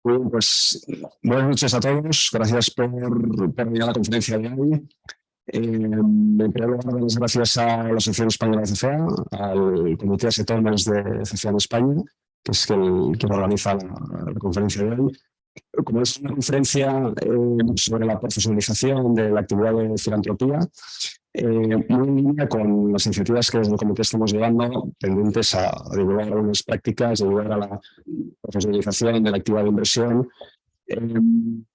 Muy bien, pues buenas noches a todos. Gracias por venir a la conferencia de hoy. En primer lugar, dar las gracias a la Asociación Española de CCEA, al Comité Asset Owners de CCEA en España, que es quien organiza la conferencia de hoy. Como es una conferencia sobre la profesionalización de la actividad de filantropía, muy en línea con las iniciativas que desde el comité estamos llevando, tendentes a divulgar algunas prácticas, divulgar a la profesionalización de la actividad de inversión. En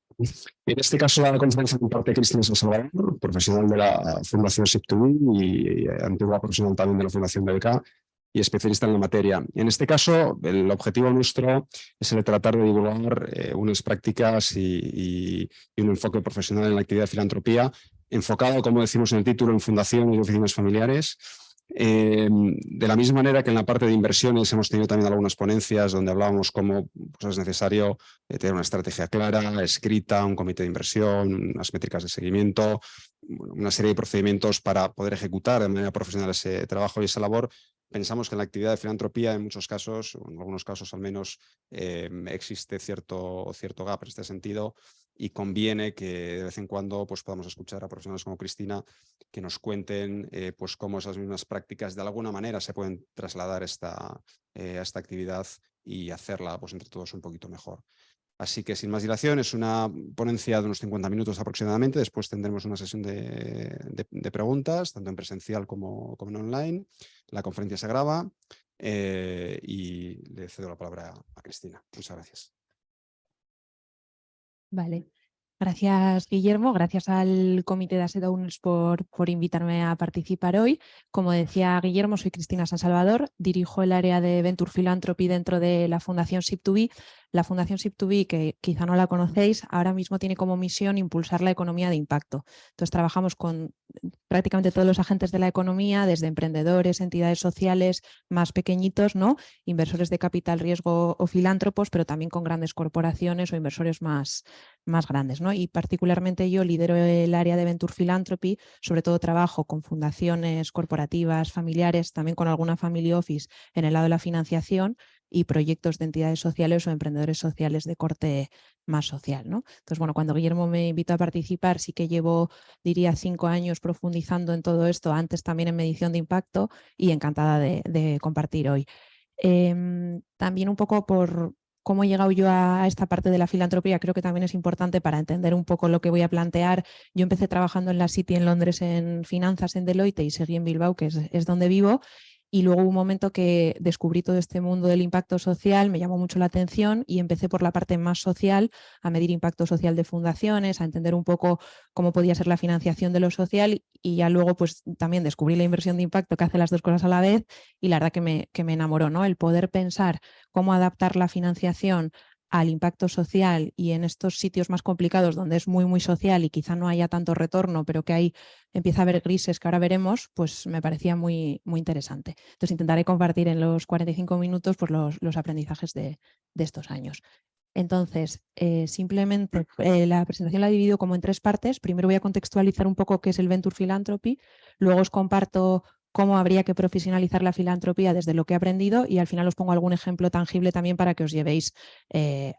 este caso, la conferencia comparte Cristina San Salvador, profesional de la Fundación SIP2B y antigua profesional también de la Fundación BBK y especialista en la materia. En este caso, el objetivo nuestro es el de tratar de divulgar unas prácticas y un enfoque profesional en la actividad de filantropía, enfocado, como decimos en el título, en fundaciones y oficinas familiares. De la misma manera que en la parte de inversiones hemos tenido también algunas ponencias donde hablábamos cómo pues, es necesario tener una estrategia clara, escrita, un comité de inversión, unas métricas de seguimiento, una serie de procedimientos para poder ejecutar de manera profesional ese trabajo y esa labor. Pensamos que en la actividad de filantropía, en muchos casos, o en algunos casos al menos, existe cierto gap en este sentido y conviene que de vez en cuando pues, podamos escuchar a profesionales como Cristina que nos cuenten pues, cómo esas mismas prácticas de alguna manera se pueden trasladar a esta actividad y hacerla pues, entre todos un poquito mejor. Así que sin más dilación, es una ponencia de unos 50 minutos aproximadamente. Después tendremos una sesión de preguntas, tanto en presencial como en online. La conferencia se graba y le cedo la palabra a Cristina. Muchas gracias. Vale. Gracias, Guillermo. Gracias al Comité de Asset Owners por invitarme a participar hoy. Como decía Guillermo, soy Cristina San Salvador, dirijo el área de Venture Philanthropy dentro de la Fundación SIP2B. La Fundación SIP2B, que quizá no la conocéis, ahora mismo tiene como misión impulsar la economía de impacto. Entonces trabajamos con prácticamente todos los agentes de la economía, desde emprendedores, entidades sociales más pequeñitos, ¿no? Inversores de capital riesgo o filántropos, pero también con grandes corporaciones o inversores más grandes, ¿no? Y particularmente yo lidero el área de Venture Philanthropy, sobre todo trabajo con fundaciones corporativas, familiares, también con alguna family office en el lado de la financiación y proyectos de entidades sociales o emprendedores sociales de corte más social, ¿no? Entonces, bueno, cuando Guillermo me invitó a participar, sí que llevo, diría, 5 años profundizando en todo esto, antes también en medición de impacto y encantada de compartir hoy. También un poco por cómo he llegado yo a esta parte de la filantropía, creo que también es importante para entender un poco lo que voy a plantear. Yo empecé trabajando en la City en Londres en finanzas en Deloitte y seguí en Bilbao, que es donde vivo. Y luego hubo un momento que descubrí todo este mundo del impacto social, me llamó mucho la atención y empecé por la parte más social, a medir impacto social de fundaciones, a entender un poco cómo podía ser la financiación de lo social y ya luego pues también descubrí la inversión de impacto que hace las dos cosas a la vez y la verdad que me enamoró, ¿no? El poder pensar cómo adaptar la financiación al impacto social y en estos sitios más complicados donde es muy social y quizá no haya tanto retorno, pero que ahí empieza a haber grises que ahora veremos, pues me parecía muy interesante. Entonces intentaré compartir en los 45 minutos pues, los aprendizajes de estos años. Entonces, simplemente la presentación la divido como en 3 partes. Primero voy a contextualizar un poco qué es el Venture Philanthropy, luego os comparto cómo habría que profesionalizar la filantropía desde lo que he aprendido y al final os pongo algún ejemplo tangible también para que os llevéis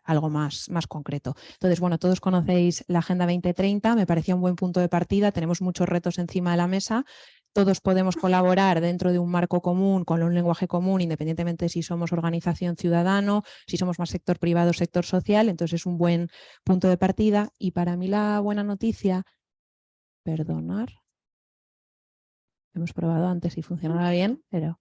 algo más concreto. Entonces, bueno, todos conocéis la Agenda 2030, me parecía un buen punto de partida, tenemos muchos retos encima de la mesa, todos podemos colaborar dentro de un marco común, con un lenguaje común, independientemente si somos organización ciudadano, si somos más sector privado, sector social, entonces es un buen punto de partida. Y para mí la buena noticia, perdonar, hemos probado antes y funcionaba bien, pero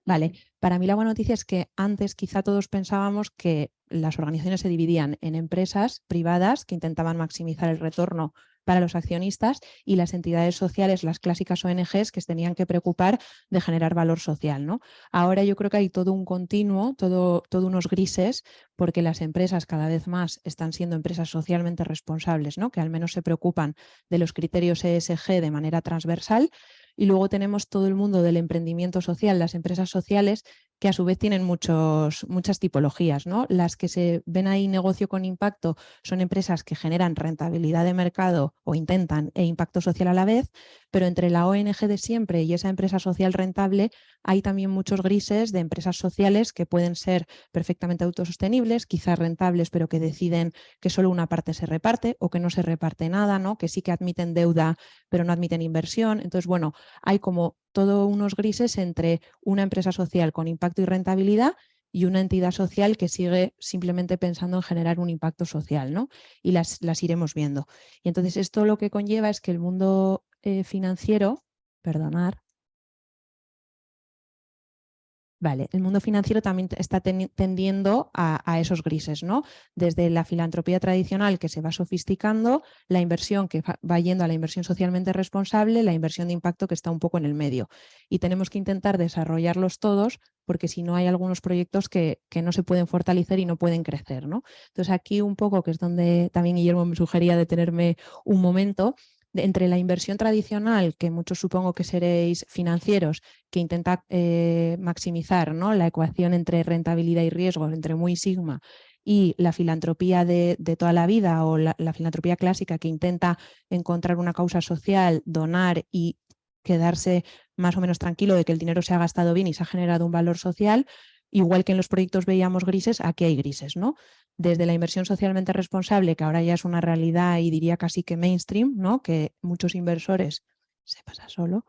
vale, para mí la buena noticia es que antes quizá todos pensábamos que las organizaciones se dividían en empresas privadas que intentaban maximizar el retorno para los accionistas y las entidades sociales, las clásicas ONGs, que se tenían que preocupar de generar valor social, ¿no? Ahora yo creo que hay todo un continuo, todo unos grises, porque las empresas cada vez más están siendo empresas socialmente responsables, ¿no? Que al menos se preocupan de los criterios ESG de manera transversal. Y luego tenemos todo el mundo del emprendimiento social, las empresas sociales que a su vez tienen muchas tipologías, ¿no? Las que se ven ahí negocio con impacto son empresas que generan rentabilidad de mercado o intentan e impacto social a la vez, pero entre la ONG de siempre y esa empresa social rentable hay también muchos grises de empresas sociales que pueden ser perfectamente autosostenibles, quizás rentables, pero que deciden que solo una parte se reparte o que no se reparte nada, ¿no? Que sí que admiten deuda, pero no admiten inversión. Entonces, bueno, hay como todos unos grises entre una empresa social con impacto y rentabilidad y una entidad social que sigue simplemente pensando en generar un impacto social, ¿no? Y las iremos viendo. Y entonces esto lo que conlleva es que el mundo financiero, perdonar, vale, el mundo financiero también está tendiendo a esos grises, ¿no? Desde la filantropía tradicional que se va sofisticando, la inversión que va yendo a la inversión socialmente responsable, la inversión de impacto que está un poco en el medio. Y tenemos que intentar desarrollarlos todos porque si no hay algunos proyectos que no se pueden fortalecer y no pueden crecer, ¿no? Entonces aquí un poco, que es donde también Guillermo me sugería detenerme un momento, entre la inversión tradicional, que muchos supongo que seréis financieros, que intenta maximizar, ¿no?, la ecuación entre rentabilidad y riesgo, entre muy sigma, y la filantropía de toda la vida o la filantropía clásica que intenta encontrar una causa social, donar y quedarse más o menos tranquilo de que el dinero se ha gastado bien y se ha generado un valor social, igual que en los proyectos veíamos grises, aquí hay grises, ¿no? Desde la inversión socialmente responsable, que ahora ya es una realidad y diría casi que mainstream, ¿no?, que muchos inversores, se pasa solo,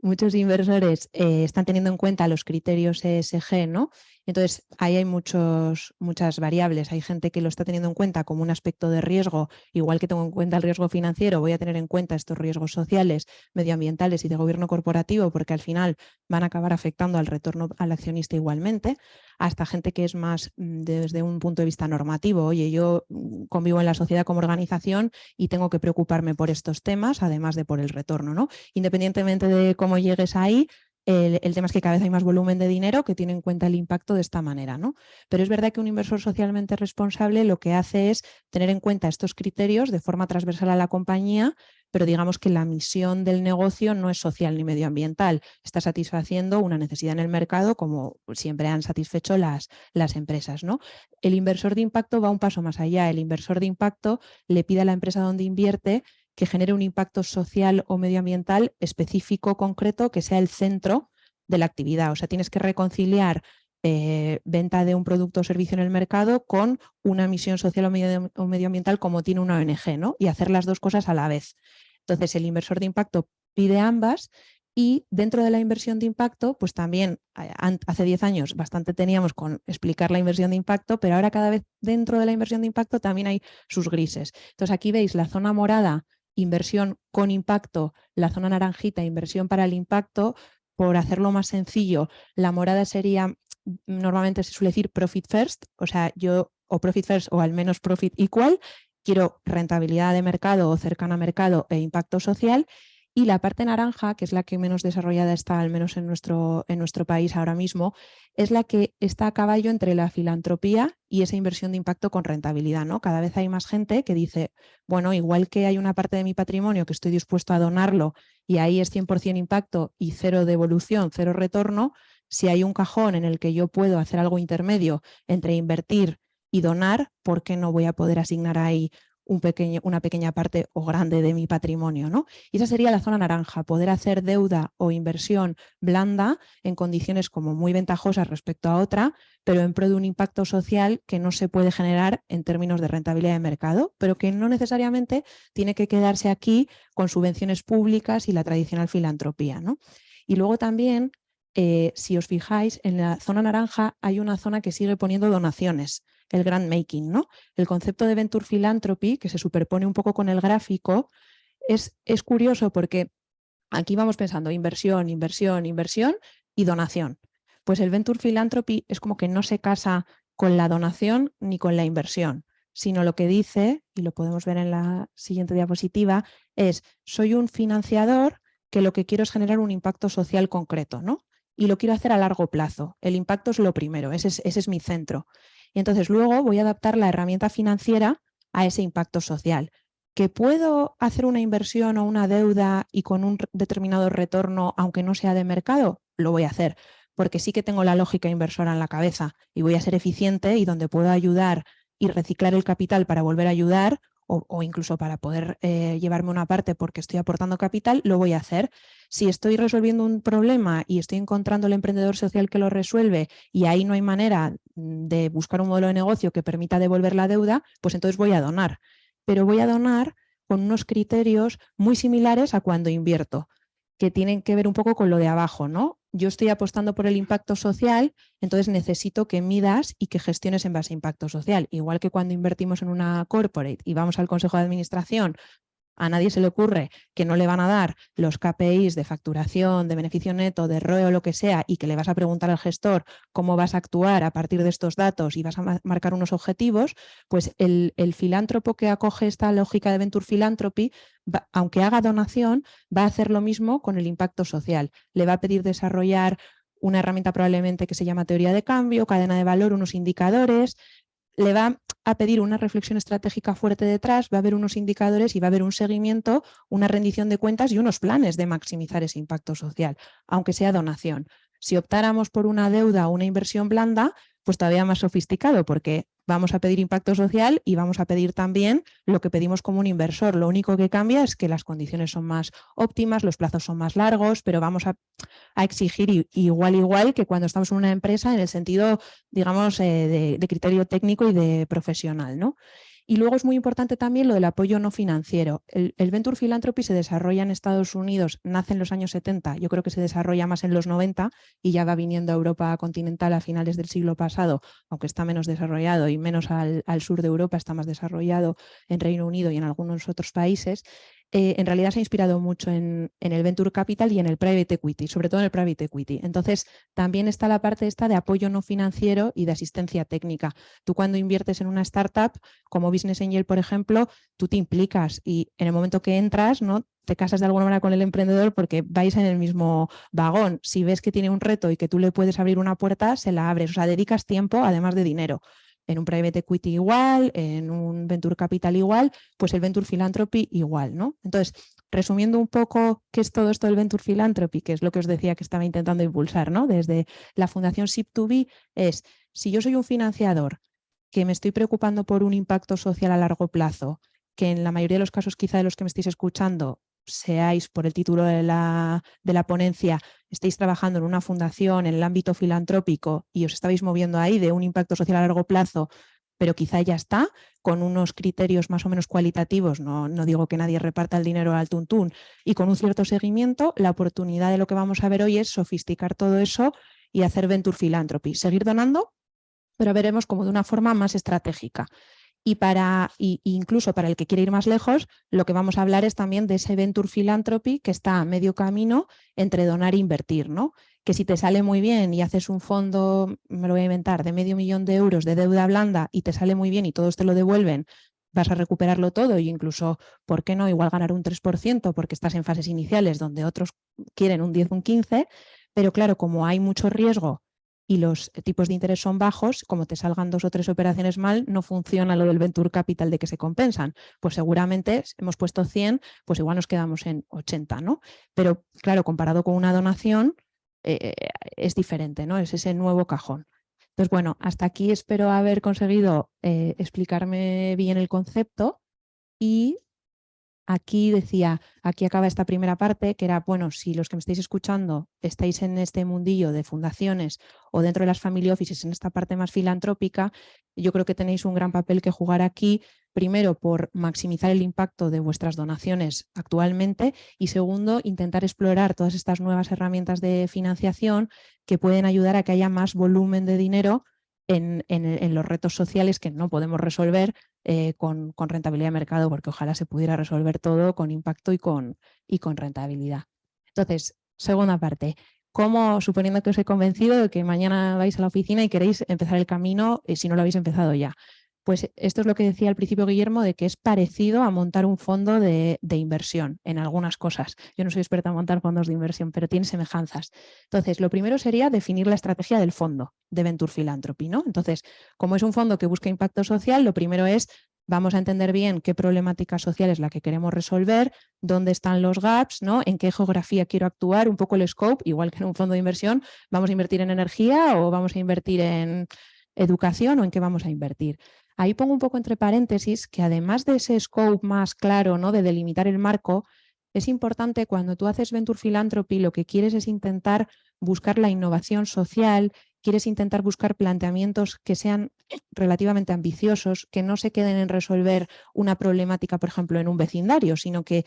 muchos inversores están teniendo en cuenta los criterios ESG, ¿no? Entonces, ahí hay muchas variables. Hay gente que lo está teniendo en cuenta como un aspecto de riesgo, igual que tengo en cuenta el riesgo financiero, voy a tener en cuenta estos riesgos sociales, medioambientales y de gobierno corporativo, porque al final van a acabar afectando al retorno al accionista igualmente, hasta gente que es más desde un punto de vista normativo. Oye, yo convivo en la sociedad como organización y tengo que preocuparme por estos temas, además de por el retorno, ¿no? Independientemente de cómo llegues ahí, el tema es que cada vez hay más volumen de dinero que tiene en cuenta el impacto de esta manera, ¿no? Pero es verdad que un inversor socialmente responsable lo que hace es tener en cuenta estos criterios de forma transversal a la compañía, pero digamos que la misión del negocio no es social ni medioambiental, está satisfaciendo una necesidad en el mercado como siempre han satisfecho las empresas, ¿no? El inversor de impacto va un paso más allá. El inversor de impacto le pide a la empresa donde invierte que genere un impacto social o medioambiental específico, concreto, que sea el centro de la actividad. O sea, tienes que reconciliar venta de un producto o servicio en el mercado con una misión social o medioambiental como tiene una ONG, ¿no? Y hacer las dos cosas a la vez. Entonces, el inversor de impacto pide ambas y dentro de la inversión de impacto, pues también hace 10 años bastante teníamos con explicar la inversión de impacto, pero ahora cada vez dentro de la inversión de impacto también hay sus grises. Entonces, aquí veis la zona morada, inversión con impacto, la zona naranjita, inversión para el impacto. Por hacerlo más sencillo, la morada sería, normalmente se suele decir profit first, o sea, o profit first o al menos profit equal, quiero rentabilidad de mercado o cercana a mercado e impacto social. Y la parte naranja, que es la que menos desarrollada está, al menos en nuestro país ahora mismo, es la que está a caballo entre la filantropía y esa inversión de impacto con rentabilidad, ¿no? Cada vez hay más gente que dice, bueno, igual que hay una parte de mi patrimonio que estoy dispuesto a donarlo y ahí es 100% impacto y cero devolución, cero retorno, si hay un cajón en el que yo puedo hacer algo intermedio entre invertir y donar, ¿por qué no voy a poder asignar ahí una pequeña parte o grande de mi patrimonio, ¿no? Y esa sería la zona naranja, poder hacer deuda o inversión blanda en condiciones como muy ventajosas respecto a otra, pero en pro de un impacto social que no se puede generar en términos de rentabilidad de mercado, pero que no necesariamente tiene que quedarse aquí con subvenciones públicas y la tradicional filantropía, ¿no? Y luego también, si os fijáis, en la zona naranja hay una zona que sigue poniendo donaciones, el grant making, ¿no? El concepto de venture philanthropy, que se superpone un poco con el gráfico, es curioso porque aquí vamos pensando inversión, inversión, inversión y donación. Pues el venture philanthropy es como que no se casa con la donación ni con la inversión, sino lo que dice, y lo podemos ver en la siguiente diapositiva, es soy un financiador que lo que quiero es generar un impacto social concreto, ¿no? Y lo quiero hacer a largo plazo. El impacto es lo primero, ese es mi centro. Y entonces luego voy a adaptar la herramienta financiera a ese impacto social. ¿Que puedo hacer una inversión o una deuda y con un determinado retorno, aunque no sea de mercado? Lo voy a hacer. porque sí que tengo la lógica inversora en la cabeza y voy a ser eficiente, y donde puedo ayudar y reciclar el capital para volver a ayudar o incluso para poder llevarme una parte porque estoy aportando capital, lo voy a hacer. Si estoy resolviendo un problema y estoy encontrando el emprendedor social que lo resuelve y ahí no hay manera de buscar un modelo de negocio que permita devolver la deuda, pues entonces voy a donar. Pero voy a donar con unos criterios muy similares a cuando invierto, que tienen que ver un poco con lo de abajo, ¿no? Yo estoy apostando por el impacto social, entonces necesito que midas y que gestiones en base a impacto social. Igual que cuando invertimos en una corporate y vamos al consejo de administración, a nadie se le ocurre que no le van a dar los KPIs de facturación, de beneficio neto, de ROE o lo que sea, y que le vas a preguntar al gestor cómo vas a actuar a partir de estos datos y vas a marcar unos objetivos. Pues el filántropo que acoge esta lógica de Venture Philanthropy, aunque haga donación, va a hacer lo mismo con el impacto social. Le va a pedir desarrollar una herramienta probablemente que se llama teoría de cambio, cadena de valor, unos indicadores. Le va a pedir una reflexión estratégica fuerte detrás, va a haber unos indicadores y va a haber un seguimiento, una rendición de cuentas y unos planes de maximizar ese impacto social, aunque sea donación. Si optáramos por una deuda o una inversión blanda, pues todavía más sofisticado, porque vamos a pedir impacto social y vamos a pedir también lo que pedimos como un inversor. Lo único que cambia es que las condiciones son más óptimas, los plazos son más largos, pero vamos a exigir igual que cuando estamos en una empresa en el sentido, digamos, de criterio técnico y de profesional, ¿no? Y luego es muy importante también lo del apoyo no financiero. El Venture Philanthropy se desarrolla en Estados Unidos, nace en los años 70, yo creo que se desarrolla más en los 90 y ya va viniendo a Europa continental a finales del siglo pasado, aunque está menos desarrollado y menos al sur de Europa, está más desarrollado en Reino Unido y en algunos otros países. En realidad se ha inspirado mucho en el Venture Capital y en el Private Equity, sobre todo en el Private Equity. Entonces, también está la parte esta de apoyo no financiero y de asistencia técnica. Tú cuando inviertes en una startup, como Business Angel, por ejemplo, tú te implicas y en el momento que entras, ¿no?, te casas de alguna manera con el emprendedor porque vais en el mismo vagón. Si ves que tiene un reto y que tú le puedes abrir una puerta, se la abres. O sea, dedicas tiempo además de dinero. En un Private Equity igual, en un Venture Capital igual, pues el Venture Philanthropy igual, ¿no? Entonces, resumiendo un poco qué es todo esto del Venture Philanthropy, que es lo que os decía que estaba intentando impulsar, ¿no? Desde la Fundación SIP2B, es, si yo soy un financiador que me estoy preocupando por un impacto social a largo plazo, que en la mayoría de los casos quizá de los que me estáis escuchando seáis, por el título de la ponencia, estéis trabajando en una fundación en el ámbito filantrópico y os estáis moviendo ahí de un impacto social a largo plazo, pero quizá ya está, con unos criterios más o menos cualitativos, no digo que nadie reparta el dinero al tuntún, y con un cierto seguimiento, la oportunidad de lo que vamos a ver hoy es sofisticar todo eso y hacer Venture Philanthropy, seguir donando, pero veremos como de una forma más estratégica. Y incluso para el que quiere ir más lejos, lo que vamos a hablar es también de ese Venture Philanthropy que está a medio camino entre donar e invertir, ¿no? Que si te sale muy bien y haces un fondo, me lo voy a inventar, de €500.000 de deuda blanda y te sale muy bien y todos te lo devuelven, vas a recuperarlo todo e incluso, ¿por qué no? Igual ganar un 3% porque estás en fases iniciales donde otros quieren un 10, un 15, pero claro, como hay mucho riesgo y los tipos de interés son bajos, como te salgan 2 o 3 operaciones mal, no funciona lo del Venture Capital de que se compensan. Pues seguramente hemos puesto 100, pues igual nos quedamos en 80, ¿no? Pero claro, comparado con una donación, es diferente, ¿no? Es ese nuevo cajón. Entonces, bueno, hasta aquí espero haber conseguido explicarme bien el concepto y aquí decía, aquí acaba esta primera parte, que era, bueno, si los que me estáis escuchando estáis en este mundillo de fundaciones o dentro de las family offices, en esta parte más filantrópica, yo creo que tenéis un gran papel que jugar aquí, primero por maximizar el impacto de vuestras donaciones actualmente y segundo, intentar explorar todas estas nuevas herramientas de financiación que pueden ayudar a que haya más volumen de dinero en los retos sociales que no podemos resolver con rentabilidad de mercado, porque ojalá se pudiera resolver todo con impacto y con rentabilidad. Entonces, segunda parte, ¿cómo, suponiendo que os he convencido de que mañana vais a la oficina y queréis empezar el camino, si no lo habéis empezado ya? Pues esto es lo que decía al principio Guillermo, de que es parecido a montar un fondo de inversión en algunas cosas. Yo no soy experta en montar fondos de inversión, pero tiene semejanzas. Entonces, lo primero sería definir la estrategia del fondo de Venture Philanthropy, ¿no? Entonces, como es un fondo que busca impacto social, lo primero es vamos a entender bien qué problemática social es la que queremos resolver, dónde están los gaps, ¿no? En qué geografía quiero actuar, un poco el scope, igual que en un fondo de inversión, ¿vamos a invertir en energía o vamos a invertir en educación o en qué vamos a invertir? Ahí pongo un poco entre paréntesis que además de ese scope más claro, ¿no? De delimitar el marco, es importante cuando tú haces Venture Philanthropy, lo que quieres es intentar buscar la innovación social, quieres intentar buscar planteamientos que sean relativamente ambiciosos, que no se queden en resolver una problemática, por ejemplo, en un vecindario, sino que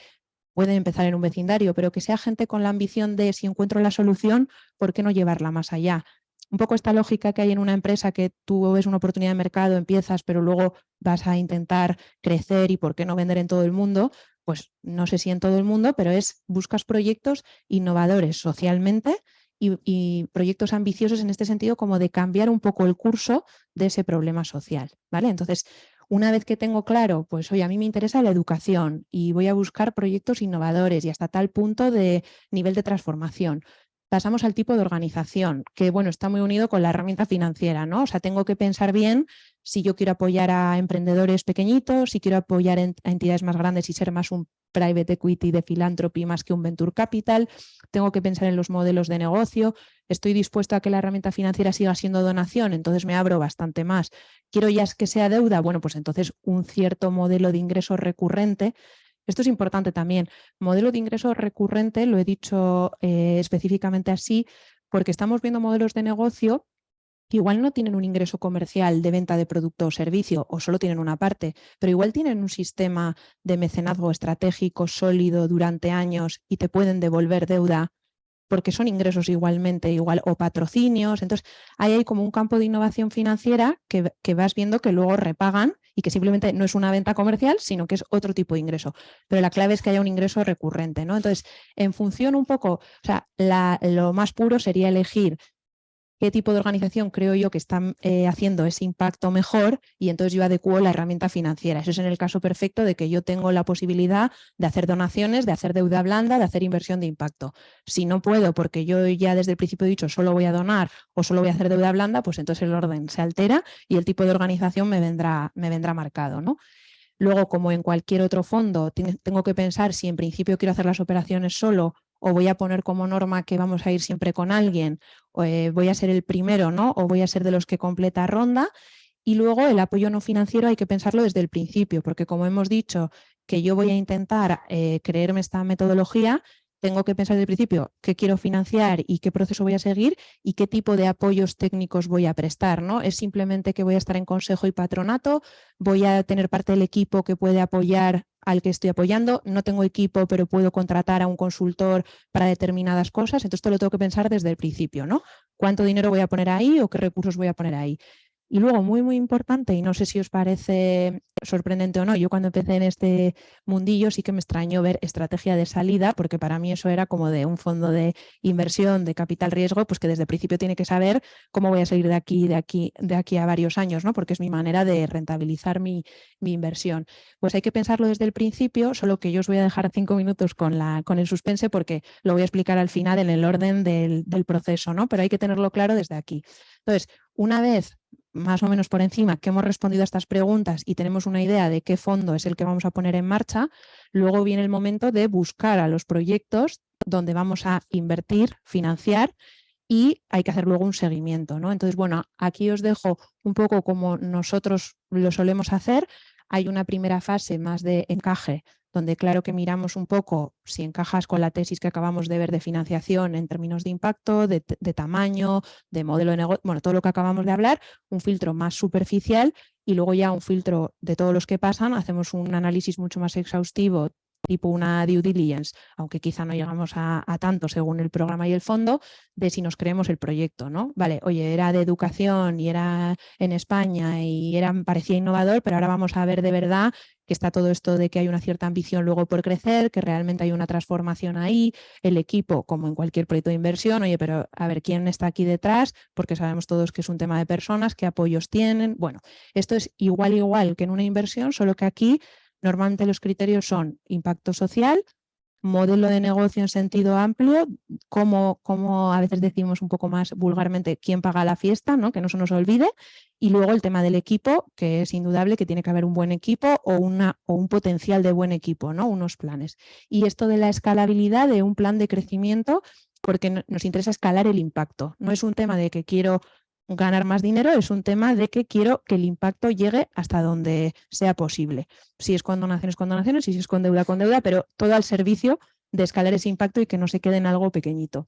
pueden empezar en un vecindario, pero que sea gente con la ambición de si encuentro la solución, ¿por qué no llevarla más allá? Un poco esta lógica que hay en una empresa que tú ves una oportunidad de mercado, empiezas, pero luego vas a intentar crecer y por qué no vender en todo el mundo, pues no sé si en todo el mundo, pero buscas proyectos innovadores socialmente y proyectos ambiciosos en este sentido como de cambiar un poco el curso de ese problema social, ¿vale? Entonces, una vez que tengo claro, pues oye, a mí me interesa la educación y voy a buscar proyectos innovadores y hasta tal punto de nivel de transformación. Pasamos al tipo de organización, que bueno, está muy unido con la herramienta financiera, ¿no? O sea, tengo que pensar bien si yo quiero apoyar a emprendedores pequeñitos, si quiero apoyar a entidades más grandes y ser más un private equity de philanthropy más que un venture capital, tengo que pensar en los modelos de negocio, estoy dispuesto a que la herramienta financiera siga siendo donación, entonces me abro bastante más. Quiero ya que sea deuda, bueno, pues entonces un cierto modelo de ingreso recurrente. Esto es importante también. Modelo de ingreso recurrente, lo he dicho específicamente así, porque estamos viendo modelos de negocio que igual no tienen un ingreso comercial de venta de producto o servicio o solo tienen una parte, pero igual tienen un sistema de mecenazgo estratégico sólido durante años y te pueden devolver deuda porque son ingresos igualmente, igual, o patrocinios. Entonces, ahí hay como un campo de innovación financiera que vas viendo que luego repagan y que simplemente no es una venta comercial, sino que es otro tipo de ingreso. Pero la clave es que haya un ingreso recurrente, ¿no? Entonces, en función un poco, o sea, lo más puro sería elegir qué tipo de organización creo yo que están haciendo ese impacto mejor y entonces yo adecuo la herramienta financiera. Eso es en el caso perfecto de que yo tengo la posibilidad de hacer donaciones, de hacer deuda blanda, de hacer inversión de impacto. Si no puedo porque yo ya desde el principio he dicho solo voy a donar o solo voy a hacer deuda blanda, pues entonces el orden se altera y el tipo de organización me vendrá marcado, ¿no? Luego, como en cualquier otro fondo, tengo que pensar si en principio quiero hacer las operaciones solo o voy a poner como norma que vamos a ir siempre con alguien, o, voy a ser el primero, ¿no? O voy a ser de los que completa ronda. Y luego el apoyo no financiero hay que pensarlo desde el principio, porque como hemos dicho que yo voy a intentar creerme esta metodología, tengo que pensar desde el principio qué quiero financiar y qué proceso voy a seguir y qué tipo de apoyos técnicos voy a prestar, ¿no? Es simplemente que voy a estar en consejo y patronato, voy a tener parte del equipo que puede apoyar al que estoy apoyando, no tengo equipo pero puedo contratar a un consultor para determinadas cosas, entonces esto lo tengo que pensar desde el principio, ¿no? ¿Cuánto dinero voy a poner ahí o qué recursos voy a poner ahí? Y luego, muy, muy importante, y no sé si os parece sorprendente o no, yo cuando empecé en este mundillo sí que me extrañó ver estrategia de salida, porque para mí eso era como de un fondo de inversión de capital riesgo, pues que desde el principio tiene que saber cómo voy a salir de aquí a varios años, ¿no? Porque es mi manera de rentabilizar mi inversión. Pues hay que pensarlo desde el principio, solo que yo os voy a dejar 5 minutos con el suspense porque lo voy a explicar al final en el orden del proceso, ¿no? Pero hay que tenerlo claro desde aquí. Entonces, una vez más o menos por encima que hemos respondido a estas preguntas y tenemos una idea de qué fondo es el que vamos a poner en marcha, luego viene el momento de buscar a los proyectos donde vamos a invertir, financiar y hay que hacer luego un seguimiento, ¿no? Entonces, bueno, aquí os dejo un poco como nosotros lo solemos hacer. Hay una primera fase más de encaje, donde claro que miramos un poco si encajas con la tesis que acabamos de ver de financiación en términos de impacto, de tamaño, de modelo de negocio, bueno, todo lo que acabamos de hablar, un filtro más superficial y luego ya un filtro de todos los que pasan, hacemos un análisis mucho más exhaustivo, tipo una due diligence, aunque quizá no llegamos a tanto según el programa y el fondo, de si nos creemos el proyecto, ¿no? Vale, oye, era de educación y era en España y parecía innovador, pero ahora vamos a ver de verdad que está todo esto de que hay una cierta ambición luego por crecer, que realmente hay una transformación ahí, el equipo, como en cualquier proyecto de inversión, oye, pero a ver quién está aquí detrás, porque sabemos todos que es un tema de personas, qué apoyos tienen. Bueno, esto es igual que en una inversión, solo que aquí normalmente los criterios son impacto social, modelo de negocio en sentido amplio, como a veces decimos un poco más vulgarmente, quién paga la fiesta, ¿no? Que no se nos olvide, y luego el tema del equipo, que es indudable que tiene que haber un buen equipo o un potencial de buen equipo, ¿no? Unos planes. Y esto de la escalabilidad de un plan de crecimiento, porque nos interesa escalar el impacto. No es un tema de que quiero ganar más dinero, es un tema de que quiero que el impacto llegue hasta donde sea posible. Si es con donaciones, y si es con deuda, pero todo al servicio de escalar ese impacto y que no se quede en algo pequeñito.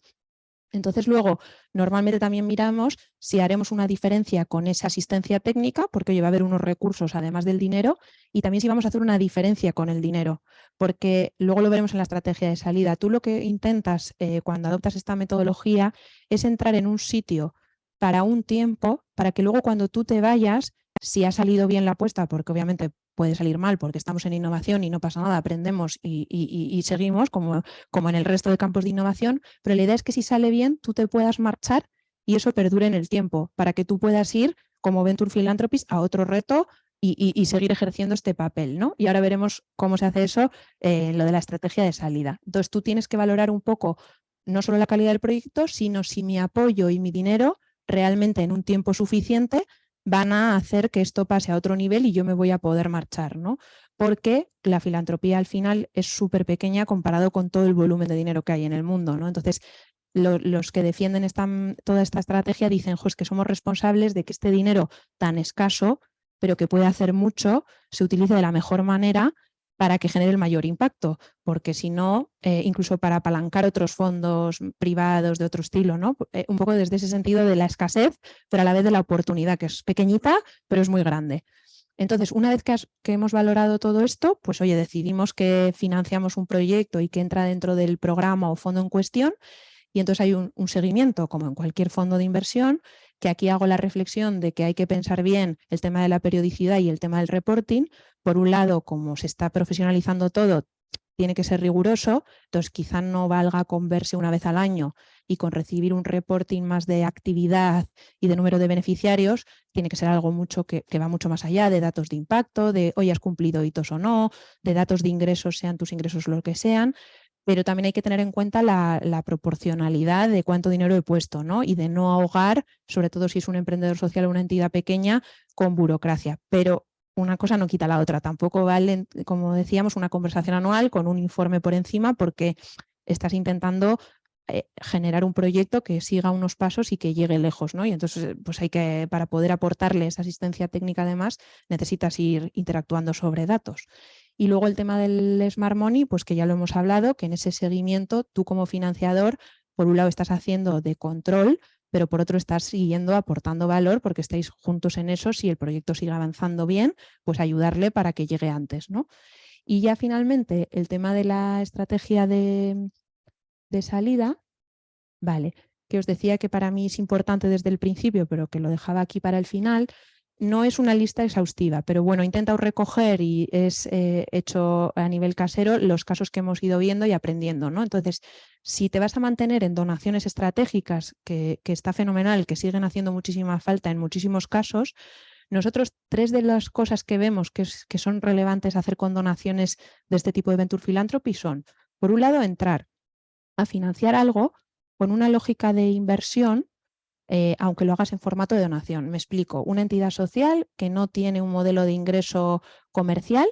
Entonces luego normalmente también miramos si haremos una diferencia con esa asistencia técnica, porque va a haber unos recursos además del dinero, y también si vamos a hacer una diferencia con el dinero, porque luego lo veremos en la estrategia de salida. Tú lo que intentas cuando adoptas esta metodología es entrar en un sitio para un tiempo, para que luego cuando tú te vayas, si ha salido bien la apuesta, porque obviamente puede salir mal porque estamos en innovación y no pasa nada, aprendemos y seguimos como en el resto de campos de innovación, pero la idea es que si sale bien tú te puedas marchar y eso perdure en el tiempo, para que tú puedas ir como Venture Philanthropist a otro reto y seguir ejerciendo este papel, ¿no? Y ahora veremos cómo se hace eso en lo de la estrategia de salida. Entonces tú tienes que valorar un poco no solo la calidad del proyecto, sino si mi apoyo y mi dinero realmente en un tiempo suficiente van a hacer que esto pase a otro nivel y yo me voy a poder marchar, ¿no? Porque la filantropía al final es súper pequeña comparado con todo el volumen de dinero que hay en el mundo, ¿no? Entonces, los que defienden toda esta estrategia dicen, es que somos responsables de que este dinero tan escaso, pero que puede hacer mucho, se utilice de la mejor manera para que genere el mayor impacto, porque si no, incluso para apalancar otros fondos privados de otro estilo, ¿no? Un poco desde ese sentido de la escasez, pero a la vez de la oportunidad, que es pequeñita, pero es muy grande. Entonces, una vez que hemos valorado todo esto, pues oye, decidimos que financiamos un proyecto y que entra dentro del programa o fondo en cuestión, y entonces hay un seguimiento, como en cualquier fondo de inversión, que aquí hago la reflexión de que hay que pensar bien el tema de la periodicidad y el tema del reporting. Por un lado, como se está profesionalizando todo, tiene que ser riguroso, entonces quizá no valga con verse una vez al año y con recibir un reporting más de actividad y de número de beneficiarios, tiene que ser algo que va mucho más allá de datos de impacto, de hoy has cumplido hitos o no, de datos de ingresos, sean tus ingresos lo que sean, pero también hay que tener en cuenta la proporcionalidad de cuánto dinero he puesto, ¿no? Y de no ahogar, sobre todo si es un emprendedor social o una entidad pequeña, con burocracia. Pero una cosa no quita la otra. Tampoco vale, como decíamos, una conversación anual con un informe por encima, porque estás intentando generar un proyecto que siga unos pasos y que llegue lejos, ¿no? Y entonces, pues para poder aportarle esa asistencia técnica además, necesitas ir interactuando sobre datos. Y luego el tema del Smart Money, pues que ya lo hemos hablado, que en ese seguimiento tú como financiador, por un lado estás haciendo de control, pero por otro estás siguiendo aportando valor porque estáis juntos en eso. Si el proyecto sigue avanzando bien, pues ayudarle para que llegue antes, ¿no? Y ya finalmente el tema de la estrategia de salida, vale, que os decía que para mí es importante desde el principio, pero que lo dejaba aquí para el final. No es una lista exhaustiva, pero bueno, he intentado recoger y es hecho a nivel casero los casos que hemos ido viendo y aprendiendo, ¿no? Entonces, si te vas a mantener en donaciones estratégicas, que está fenomenal, que siguen haciendo muchísima falta en muchísimos casos, nosotros 3 de las cosas que vemos que son relevantes hacer con donaciones de este tipo de Venture Philanthropy son, por un lado, entrar a financiar algo con una lógica de inversión, aunque lo hagas en formato de donación. Me explico, una entidad social que no tiene un modelo de ingreso comercial,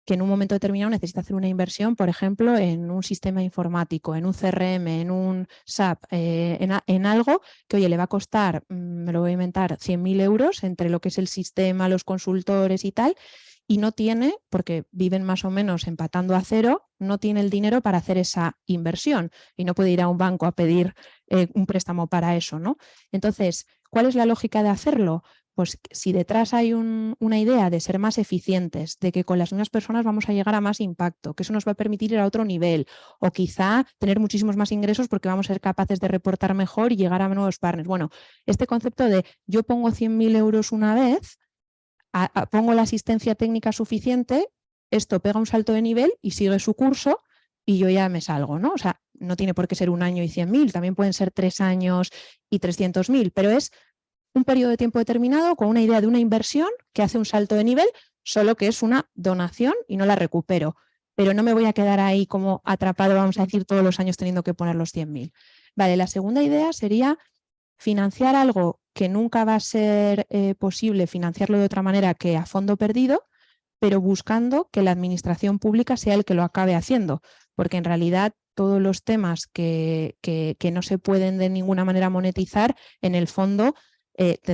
que en un momento determinado necesita hacer una inversión, por ejemplo, en un sistema informático, en un CRM, en un SAP, en algo que, oye, le va a costar, me lo voy a inventar, 100.000 euros entre lo que es el sistema, los consultores y tal, y no tiene, porque viven más o menos empatando a cero, no tiene el dinero para hacer esa inversión y no puede ir a un banco a pedir un préstamo para eso, ¿no? Entonces, ¿cuál es la lógica de hacerlo? Pues si detrás hay una idea de ser más eficientes, de que con las mismas personas vamos a llegar a más impacto, que eso nos va a permitir ir a otro nivel, o quizá tener muchísimos más ingresos porque vamos a ser capaces de reportar mejor y llegar a nuevos partners. Bueno, este concepto de yo pongo 100.000 euros una vez, pongo la asistencia técnica suficiente, esto pega un salto de nivel y sigue su curso y yo ya me salgo, ¿no? O sea, no tiene por qué ser 1 año y 100.000, también pueden ser 3 años y 300.000, pero es un periodo de tiempo determinado con una idea de una inversión que hace un salto de nivel, solo que es una donación y no la recupero. pero no me voy a quedar ahí como atrapado, vamos a decir, todos los años teniendo que poner los 100.000. Vale, la segunda idea sería financiar algo que nunca va a ser posible financiarlo de otra manera que a fondo perdido, pero buscando que la administración pública sea el que lo acabe haciendo, porque en realidad todos los temas que no se pueden de ninguna manera monetizar, en el fondo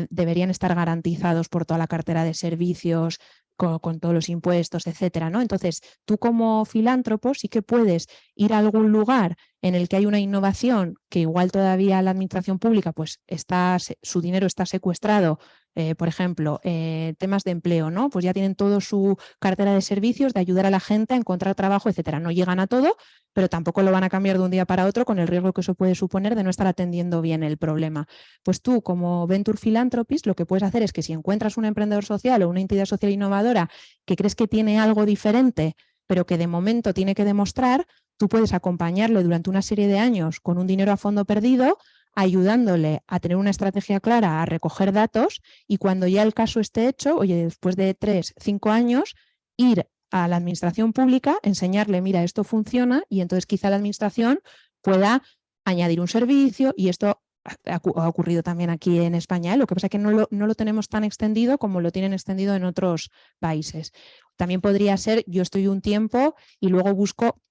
deberían estar garantizados por toda la cartera de servicios, con todos los impuestos, etcétera, ¿no? Entonces, tú como filántropo sí que puedes ir a algún lugar en el que hay una innovación que igual todavía la administración pública, pues su dinero está secuestrado, por ejemplo, temas de empleo, ¿no? Pues ya tienen toda su cartera de servicios de ayudar a la gente a encontrar trabajo, etcétera. No llegan a todo, pero tampoco lo van a cambiar de un día para otro con el riesgo que eso puede suponer de no estar atendiendo bien el problema. Pues tú, como Venture Philanthropist, lo que puedes hacer es que si encuentras un emprendedor social o una entidad social innovadora que crees que tiene algo diferente, pero que de momento tiene que demostrar, tú puedes acompañarle durante una serie de años con un dinero a fondo perdido, ayudándole a tener una estrategia clara, a recoger datos, y cuando ya el caso esté hecho, oye, después de 3, 5 años, ir a la administración pública, enseñarle, mira, esto funciona, y entonces quizá la administración pueda añadir un servicio, y esto ha ocurrido también aquí en España. Lo que pasa es que no lo tenemos tan extendido como lo tienen extendido en otros países. También podría ser, yo estoy un tiempo y luego busco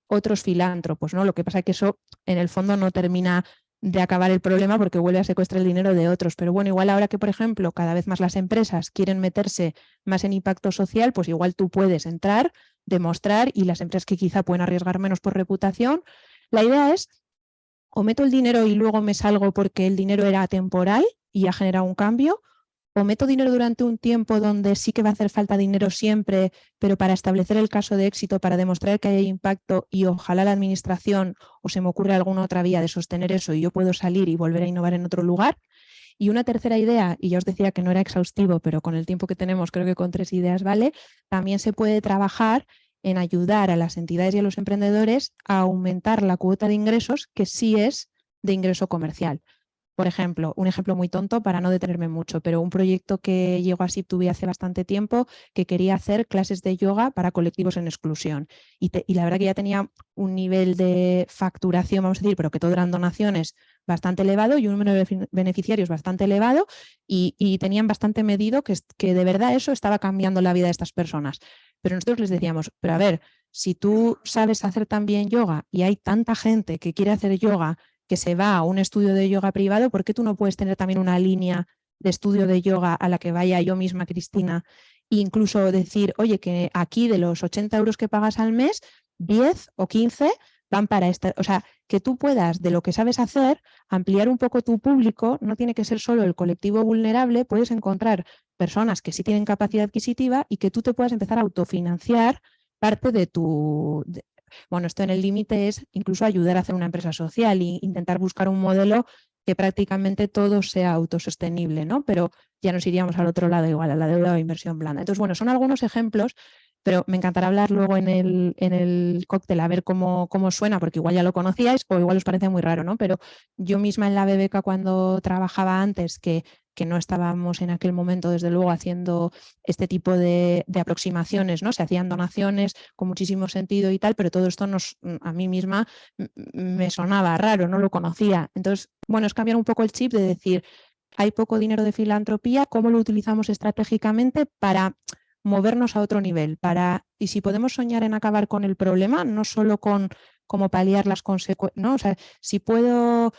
otros filántropos, ¿no? Lo que pasa es que eso en el fondo no termina de acabar el problema porque vuelve a secuestrar el dinero de otros. Pero bueno, igual ahora que, por ejemplo, cada vez más las empresas quieren meterse más en impacto social, pues igual tú puedes entrar, demostrar, y las empresas que quizá pueden arriesgar menos por reputación. La idea es, o meto el dinero y luego me salgo porque el dinero era temporal y ha generado un cambio, o meto dinero durante un tiempo donde sí que va a hacer falta dinero siempre, pero para establecer el caso de éxito, para demostrar que hay impacto, y ojalá la administración o se me ocurre alguna otra vía de sostener eso y yo puedo salir y volver a innovar en otro lugar. Y una tercera idea, y ya os decía que no era exhaustivo, pero con el tiempo que tenemos creo que con 3 ideas vale, también se puede trabajar en ayudar a las entidades y a los emprendedores a aumentar la cuota de ingresos que sí es de ingreso comercial. Por ejemplo, un ejemplo muy tonto para no detenerme mucho, pero un proyecto que llegó a SIPTUBI hace bastante tiempo, que quería hacer clases de yoga para colectivos en exclusión. Y la verdad que ya tenía un nivel de facturación, vamos a decir, pero que todo eran donaciones, bastante elevado, y un número de beneficiarios bastante elevado, y tenían bastante medido que de verdad eso estaba cambiando la vida de estas personas. Pero nosotros les decíamos, pero a ver, si tú sabes hacer también yoga y hay tanta gente que quiere hacer yoga, que se va a un estudio de yoga privado, ¿por qué tú no puedes tener también una línea de estudio de yoga a la que vaya yo misma, Cristina, e incluso decir, oye, que aquí de los 80 euros que pagas al mes, 10 o 15 van para esta? O sea, que tú puedas, de lo que sabes hacer, ampliar un poco tu público. No tiene que ser solo el colectivo vulnerable, puedes encontrar personas que sí tienen capacidad adquisitiva y que tú te puedas empezar a autofinanciar parte de tu... Bueno, esto en el límite es incluso ayudar a hacer una empresa social e intentar buscar un modelo que prácticamente todo sea autosostenible, ¿no? Pero ya nos iríamos al otro lado igual, a la deuda o inversión blanda. Entonces, bueno, son algunos ejemplos, pero me encantará hablar luego en el cóctel a ver cómo suena, porque igual ya lo conocíais o igual os parece muy raro, ¿no? Pero yo misma en la BBK, cuando trabajaba antes, que no estábamos en aquel momento, desde luego, haciendo este tipo de aproximaciones, ¿no? Se hacían donaciones con muchísimo sentido y tal, pero todo esto a mí misma me sonaba raro, no lo conocía. Entonces, bueno, es cambiar un poco el chip de decir, hay poco dinero de filantropía, ¿cómo lo utilizamos estratégicamente para movernos a otro nivel? Y si podemos soñar en acabar con el problema, no solo con cómo paliar las consecuencias, ¿no? O sea, si podemos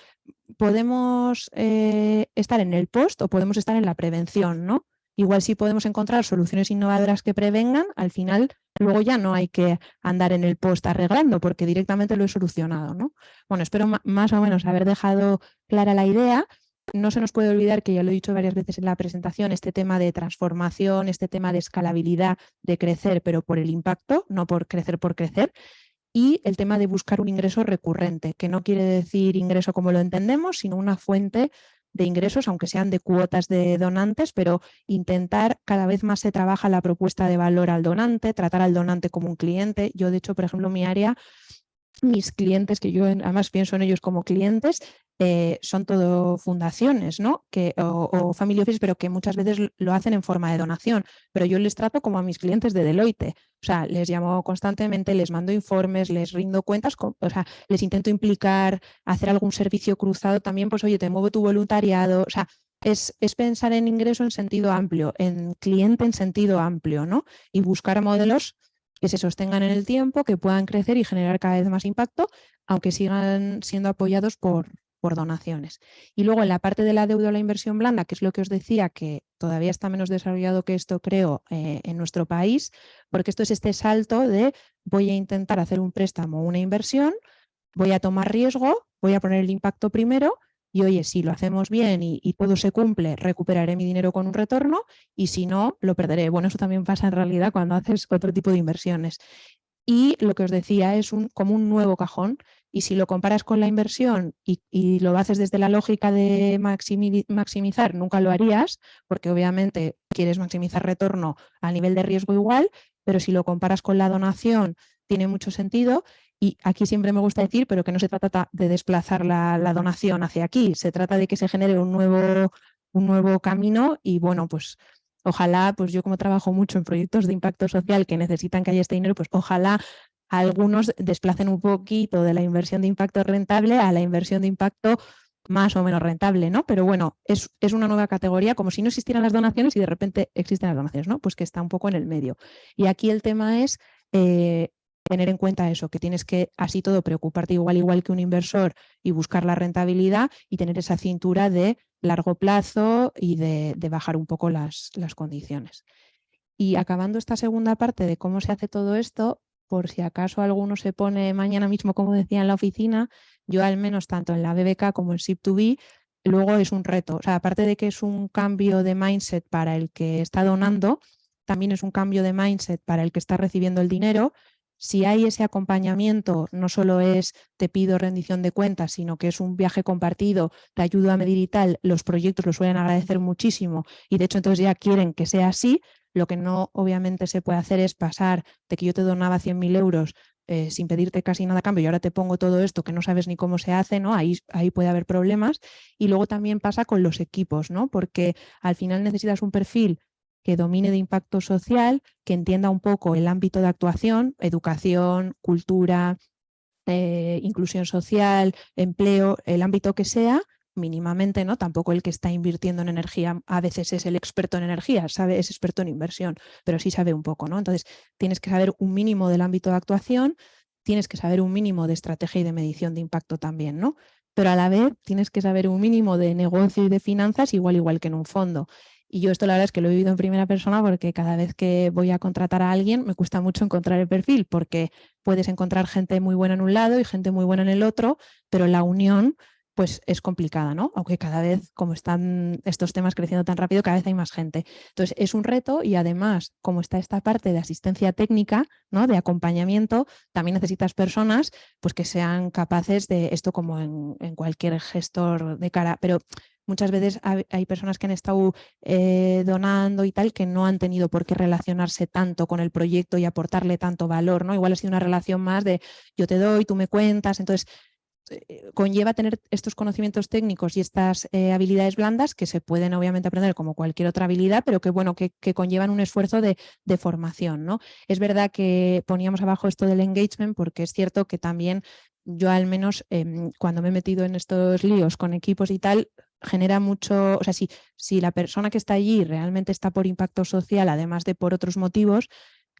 estar en el post o podemos estar en la prevención, ¿no? Igual si podemos encontrar soluciones innovadoras que prevengan, al final luego ya no hay que andar en el post arreglando porque directamente lo he solucionado, ¿no? Bueno, espero más o menos haber dejado clara la idea. No se nos puede olvidar, que ya lo he dicho varias veces en la presentación, este tema de transformación, este tema de escalabilidad, de crecer, pero por el impacto, no por crecer, y el tema de buscar un ingreso recurrente, que no quiere decir ingreso como lo entendemos, sino una fuente de ingresos, aunque sean de cuotas de donantes, pero intentar, cada vez más se trabaja la propuesta de valor al donante, tratar al donante como un cliente. Yo, de hecho, por ejemplo, en mi área, mis clientes, que yo además pienso en ellos como clientes, son todo fundaciones, ¿no? O family office, pero que muchas veces lo hacen en forma de donación. Pero yo les trato como a mis clientes de Deloitte. O sea, les llamo constantemente, les mando informes, les rindo cuentas, o sea, les intento implicar, hacer algún servicio cruzado también, pues oye, te muevo tu voluntariado. O sea, es pensar en ingreso en sentido amplio, en cliente en sentido amplio, ¿no? Y buscar modelos que se sostengan en el tiempo, que puedan crecer y generar cada vez más impacto, aunque sigan siendo apoyados por donaciones. Y luego en la parte de la deuda o la inversión blanda, que es lo que os decía, que todavía está menos desarrollado que esto, creo, en nuestro país, porque esto es este salto de voy a intentar hacer un préstamo o una inversión, voy a tomar riesgo, voy a poner el impacto primero y oye, si lo hacemos bien y todo se cumple, recuperaré mi dinero con un retorno y si no, lo perderé. Bueno, eso también pasa en realidad cuando haces otro tipo de inversiones. Y lo que os decía es como un nuevo cajón. Y si lo comparas con la inversión y lo haces desde la lógica de maximizar, nunca lo harías, porque obviamente quieres maximizar retorno a nivel de riesgo igual, pero si lo comparas con la donación, tiene mucho sentido. Y aquí siempre me gusta decir, pero que no se trata de desplazar la donación hacia aquí, se trata de que se genere un nuevo camino y bueno, pues ojalá, pues yo como trabajo mucho en proyectos de impacto social que necesitan que haya este dinero, pues ojalá algunos desplacen un poquito de la inversión de impacto rentable a la inversión de impacto más o menos rentable, ¿no? Pero bueno, es una nueva categoría, como si no existieran las donaciones y de repente existen las donaciones, ¿no? Pues que está un poco en el medio. Y aquí el tema es tener en cuenta eso, que tienes que así todo preocuparte igual que un inversor y buscar la rentabilidad y tener esa cintura de largo plazo y de bajar un poco las condiciones. Y acabando esta segunda parte de cómo se hace todo esto, por si acaso alguno se pone mañana mismo, como decía en la oficina, yo al menos tanto en la BBK como en SIP2B, luego es un reto. O sea, aparte de que es un cambio de mindset para el que está donando, también es un cambio de mindset para el que está recibiendo el dinero. Si hay ese acompañamiento, no solo es te pido rendición de cuentas, sino que es un viaje compartido, te ayudo a medir y tal, los proyectos lo suelen agradecer muchísimo y de hecho entonces ya quieren que sea así. Lo que no obviamente se puede hacer es pasar de que yo te donaba 100.000 euros sin pedirte casi nada a cambio y ahora te pongo todo esto que no sabes ni cómo se hace, ¿no? Ahí puede haber problemas. Y luego también pasa con los equipos, ¿no? Porque al final necesitas un perfil que domine de impacto social, que entienda un poco el ámbito de actuación, educación, cultura, inclusión social, empleo, el ámbito que sea, mínimamente, ¿no? Tampoco el que está invirtiendo en energía a veces es el experto en energía, sabe, es experto en inversión, pero sí sabe un poco, ¿no? Entonces, tienes que saber un mínimo del ámbito de actuación, tienes que saber un mínimo de estrategia y de medición de impacto también, ¿no? Pero a la vez tienes que saber un mínimo de negocio y de finanzas igual que en un fondo. Y yo esto la verdad es que lo he vivido en primera persona porque cada vez que voy a contratar a alguien me cuesta mucho encontrar el perfil porque puedes encontrar gente muy buena en un lado y gente muy buena en el otro, pero la unión pues es complicada, ¿no? Aunque cada vez, como están estos temas creciendo tan rápido, cada vez hay más gente. Entonces es un reto y además, como está esta parte de asistencia técnica, ¿no? De acompañamiento, también necesitas personas pues que sean capaces de esto como en cualquier gestor de cara, pero muchas veces hay personas que han estado donando y tal que no han tenido por qué relacionarse tanto con el proyecto y aportarle tanto valor, ¿no? Igual ha sido una relación más de yo te doy, tú me cuentas, entonces conlleva tener estos conocimientos técnicos y estas habilidades blandas que se pueden obviamente aprender como cualquier otra habilidad, pero que bueno, que conllevan un esfuerzo de formación, ¿no? Es verdad que poníamos abajo esto del engagement porque es cierto que también yo al menos cuando me he metido en estos líos con equipos y tal, genera mucho, o sea, si la persona que está allí realmente está por impacto social, además de por otros motivos,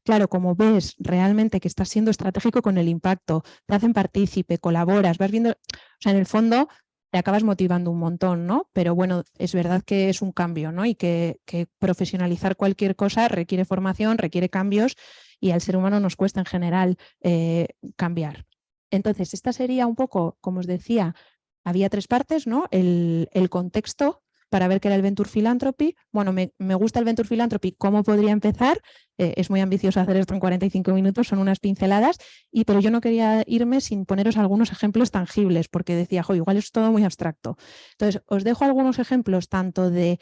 claro, como ves realmente que estás siendo estratégico con el impacto, te hacen partícipe, colaboras, vas viendo, o sea, en el fondo te acabas motivando un montón, ¿no? Pero bueno, es verdad que es un cambio, ¿no? Y que profesionalizar cualquier cosa requiere formación, requiere cambios y al ser humano nos cuesta en general cambiar. Entonces, esta sería un poco, como os decía, había tres partes, ¿no? El contexto para ver qué era el Venture Philanthropy. Bueno, me gusta el Venture Philanthropy, ¿cómo podría empezar? Es muy ambicioso hacer esto en 45 minutos, son unas pinceladas, pero yo no quería irme sin poneros algunos ejemplos tangibles, porque decía, igual es todo muy abstracto. Entonces, os dejo algunos ejemplos tanto de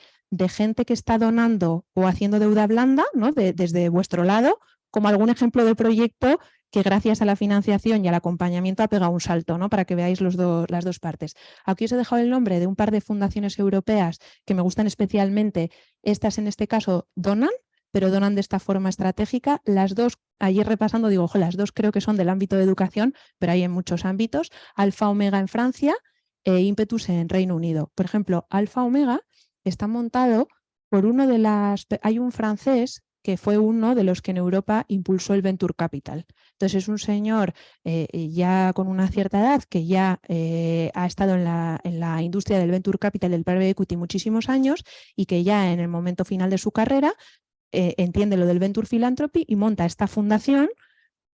gente que está donando o haciendo deuda blanda, ¿no? Desde vuestro lado, como algún ejemplo de proyecto que gracias a la financiación y al acompañamiento ha pegado un salto, ¿no? Para que veáis las dos partes. Aquí os he dejado el nombre de un par de fundaciones europeas que me gustan especialmente. Estas en este caso donan, pero donan de esta forma estratégica. Las dos, ayer repasando, digo, ojo, las dos creo que son del ámbito de educación, pero hay en muchos ámbitos. Alfa Omega en Francia e Impetus en Reino Unido. Por ejemplo, Alfa Omega está montado por uno de las... Hay un francés que fue uno de los que en Europa impulsó el Venture Capital. Entonces es un señor ya con una cierta edad que ya ha estado en la industria del Venture Capital, del Private Equity muchísimos años y que ya en el momento final de su carrera entiende lo del Venture Philanthropy y monta esta fundación,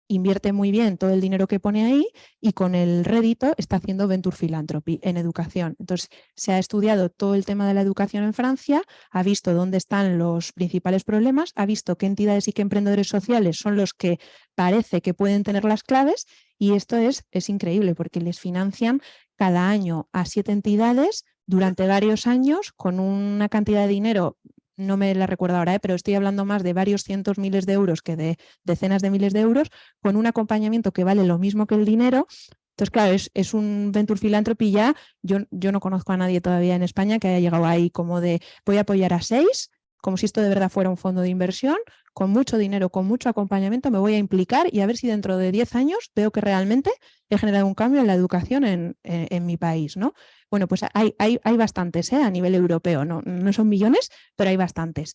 invierte muy bien todo el dinero que pone ahí y con el rédito está haciendo Venture Philanthropy en educación. Entonces se ha estudiado todo el tema de la educación en Francia, ha visto dónde están los principales problemas, ha visto qué entidades y qué emprendedores sociales son los que parece que pueden tener las claves y esto es increíble porque les financian cada año a 7 entidades durante varios años con una cantidad de dinero. No me la recuerdo ahora, pero estoy hablando más de varios cientos miles de euros que de decenas de miles de euros, con un acompañamiento que vale lo mismo que el dinero. Entonces, claro, es un Venture Philanthropy ya. Yo no conozco a nadie todavía en España que haya llegado ahí como de voy a apoyar a 6, como si esto de verdad fuera un fondo de inversión, con mucho dinero, con mucho acompañamiento, me voy a implicar y a ver si dentro de 10 años veo que realmente he generado un cambio en la educación en mi país, ¿no? Bueno, pues hay bastantes a nivel europeo, no son millones, pero hay bastantes.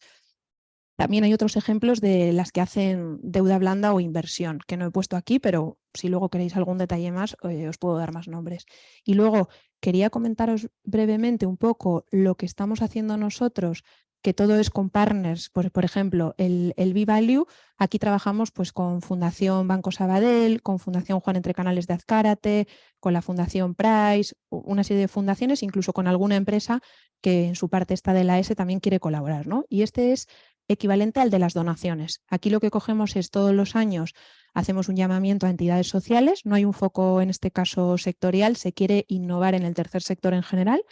También hay otros ejemplos de las que hacen deuda blanda o inversión, que no he puesto aquí, pero si luego queréis algún detalle más, os puedo dar más nombres. Y luego quería comentaros brevemente un poco lo que estamos haciendo nosotros, que todo es con partners. Por ejemplo, el B-Value, aquí trabajamos pues, con Fundación Banco Sabadell, con Fundación Juan Entre Canales de Azcárate, con la Fundación Price, una serie de fundaciones, incluso con alguna empresa que en su parte esta de la ESE también quiere colaborar, ¿no? Y este es equivalente al de las donaciones. Aquí lo que cogemos es todos los años hacemos un llamamiento a entidades sociales, no hay un foco en este caso sectorial, se quiere innovar en el tercer sector en general.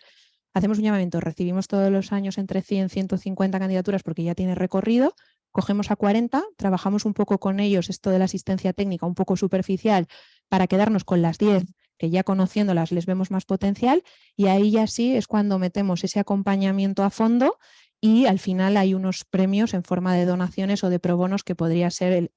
Hacemos un llamamiento, recibimos todos los años entre 100 y 150 candidaturas porque ya tiene recorrido, cogemos a 40, trabajamos un poco con ellos esto de la asistencia técnica un poco superficial para quedarnos con las 10 que ya conociéndolas les vemos más potencial y ahí ya sí es cuando metemos ese acompañamiento a fondo y al final hay unos premios en forma de donaciones o de pro bonos que podría ser,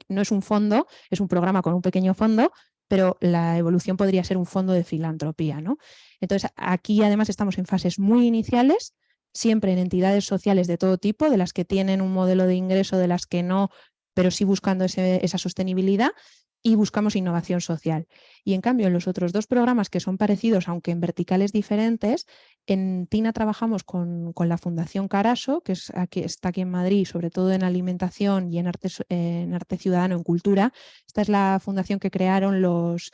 no es un fondo, es un programa con un pequeño fondo, pero la evolución podría ser un fondo de filantropía, ¿no? Entonces, aquí además estamos en fases muy iniciales, siempre en entidades sociales de todo tipo, de las que tienen un modelo de ingreso, de las que no, pero sí buscando esa sostenibilidad y buscamos innovación social. Y en cambio, en los otros dos programas que son parecidos, aunque en verticales diferentes, en TINA trabajamos con la Fundación Caraso, que está aquí en Madrid, sobre todo en alimentación y en arte ciudadano, en cultura. Esta es la fundación que crearon los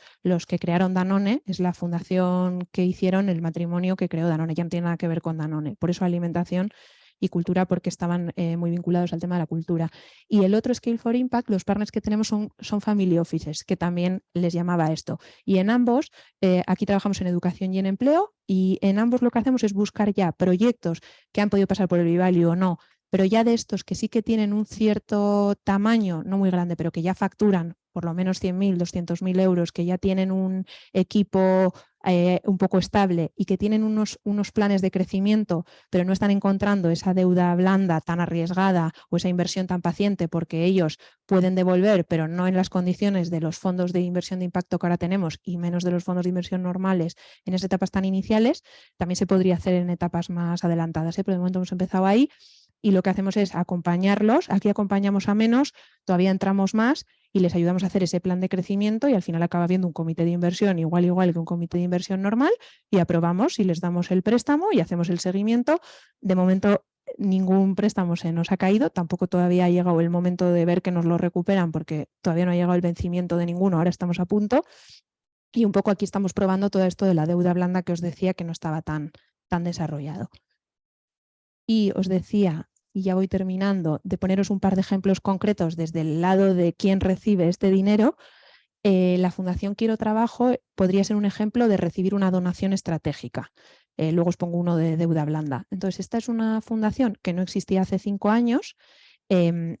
que crearon Danone, es la fundación que hicieron el matrimonio que creó Danone, ya no tiene nada que ver con Danone. Por eso alimentación y cultura porque estaban muy vinculados al tema de la cultura. Y el otro Scale for Impact, los partners que tenemos son family offices, que también les llamaba esto. Y en ambos, aquí trabajamos en educación y en empleo, y en ambos lo que hacemos es buscar ya proyectos que han podido pasar por el B-Value o no, pero ya de estos que sí que tienen un cierto tamaño, no muy grande, pero que ya facturan por lo menos 100.000, 200.000 euros, que ya tienen un equipo un poco estable y que tienen unos planes de crecimiento, pero no están encontrando esa deuda blanda tan arriesgada o esa inversión tan paciente porque ellos pueden devolver, pero no en las condiciones de los fondos de inversión de impacto que ahora tenemos y menos de los fondos de inversión normales en esas etapas tan iniciales, también se podría hacer en etapas más adelantadas, pero de momento hemos empezado ahí. Y lo que hacemos es acompañarlos, aquí acompañamos a menos, todavía entramos más y les ayudamos a hacer ese plan de crecimiento y al final acaba habiendo un comité de inversión igual que un comité de inversión normal y aprobamos y les damos el préstamo y hacemos el seguimiento. De momento ningún préstamo se nos ha caído, tampoco todavía ha llegado el momento de ver que nos lo recuperan porque todavía no ha llegado el vencimiento de ninguno, ahora estamos a punto y un poco aquí estamos probando todo esto de la deuda blanda que os decía que no estaba tan desarrollado. Y os decía, y ya voy terminando, de poneros un par de ejemplos concretos desde el lado de quién recibe este dinero. La Fundación Quiero Trabajo podría ser un ejemplo de recibir una donación estratégica. Luego os pongo uno de deuda blanda. Entonces, esta es una fundación que no existía hace 5 años,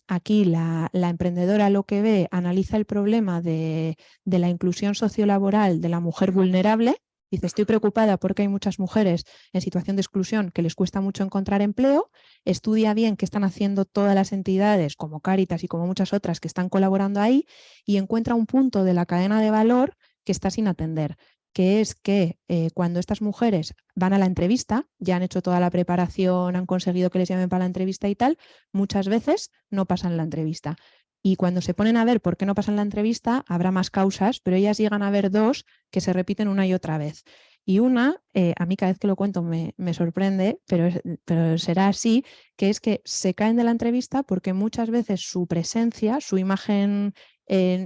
Aquí la emprendedora lo que ve, analiza el problema de la inclusión sociolaboral de la mujer vulnerable. Dice, estoy preocupada porque hay muchas mujeres en situación de exclusión que les cuesta mucho encontrar empleo. Estudia bien qué están haciendo todas las entidades como Cáritas y como muchas otras que están colaborando ahí y encuentra un punto de la cadena de valor que está sin atender, que es que cuando estas mujeres van a la entrevista, ya han hecho toda la preparación, han conseguido que les llamen para la entrevista y tal, muchas veces no pasan la entrevista. Y cuando se ponen a ver por qué no pasan la entrevista, habrá más causas, pero ellas llegan a ver dos que se repiten una y otra vez. Y una, a mí cada vez que lo cuento me sorprende, pero será así, que es que se caen de la entrevista porque muchas veces su presencia, su imagen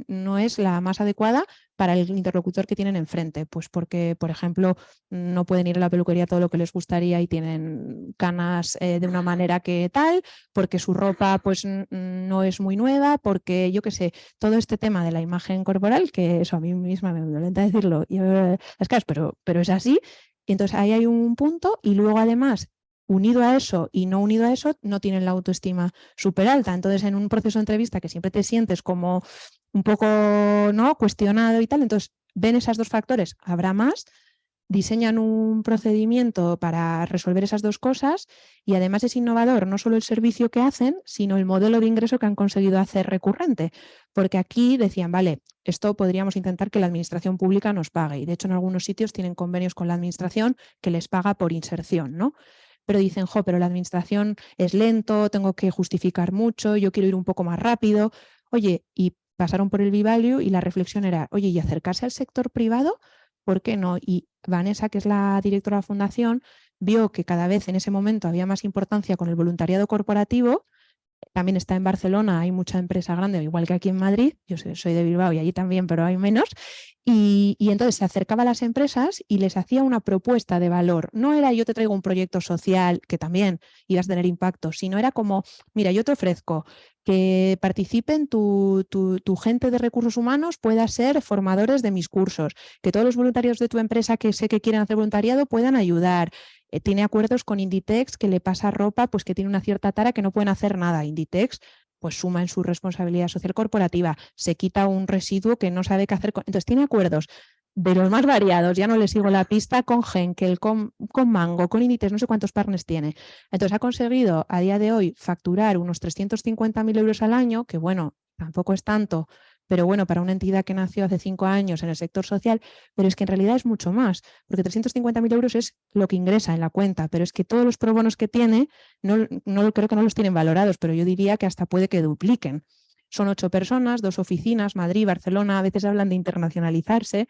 no es la más adecuada para el interlocutor que tienen enfrente, pues porque, por ejemplo, no pueden ir a la peluquería todo lo que les gustaría y tienen canas de una manera que tal, porque su ropa pues no es muy nueva, porque yo qué sé, todo este tema de la imagen corporal, que eso a mí misma me violenta decirlo, las caras, pero es así, y entonces ahí hay un punto y luego además unido a eso y no unido a eso, no tienen la autoestima súper alta. Entonces, en un proceso de entrevista que siempre te sientes como un poco, ¿no?, cuestionado y tal, entonces ven esos dos factores, habrá más, diseñan un procedimiento para resolver esas dos cosas y además es innovador no solo el servicio que hacen, sino el modelo de ingreso que han conseguido hacer recurrente. Porque aquí decían, vale, esto podríamos intentar que la administración pública nos pague. Y de hecho en algunos sitios tienen convenios con la administración que les paga por inserción, ¿no? Pero dicen, jo, pero la administración es lento, tengo que justificar mucho, yo quiero ir un poco más rápido. Oye, y pasaron por el Vivalio y la reflexión era, oye, ¿y acercarse al sector privado? ¿Por qué no? Y Vanessa, que es la directora de la fundación, vio que cada vez en ese momento había más importancia con el voluntariado corporativo. También está en Barcelona, hay mucha empresa grande, igual que aquí en Madrid, yo soy de Bilbao y allí también, pero hay menos, y entonces se acercaba a las empresas y les hacía una propuesta de valor. No era yo te traigo un proyecto social, que también ibas a tener impacto, sino era como, mira, yo te ofrezco que participen tu gente de recursos humanos pueda ser formadores de mis cursos, que todos los voluntarios de tu empresa que sé que quieren hacer voluntariado puedan ayudar. Tiene acuerdos con Inditex que le pasa ropa pues que tiene una cierta tara que no pueden hacer nada. Inditex pues suma en su responsabilidad social corporativa, se quita un residuo que no sabe qué hacer con... Entonces tiene acuerdos de los más variados, ya no le sigo la pista, con Henkel, con Mango, con Inditex, no sé cuántos partners tiene. Entonces ha conseguido a día de hoy facturar unos 350.000 euros al año, que bueno, tampoco es tanto, pero bueno, para una entidad que nació hace 5 años en el sector social, pero es que en realidad es mucho más, porque 350.000 euros es lo que ingresa en la cuenta, pero es que todos los pro bonos que tiene, no creo que no los tienen valorados, pero yo diría que hasta puede que dupliquen. Son 8 personas, 2 oficinas, Madrid, Barcelona, a veces hablan de internacionalizarse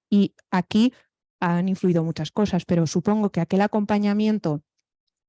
y aquí han influido muchas cosas, pero supongo que aquel acompañamiento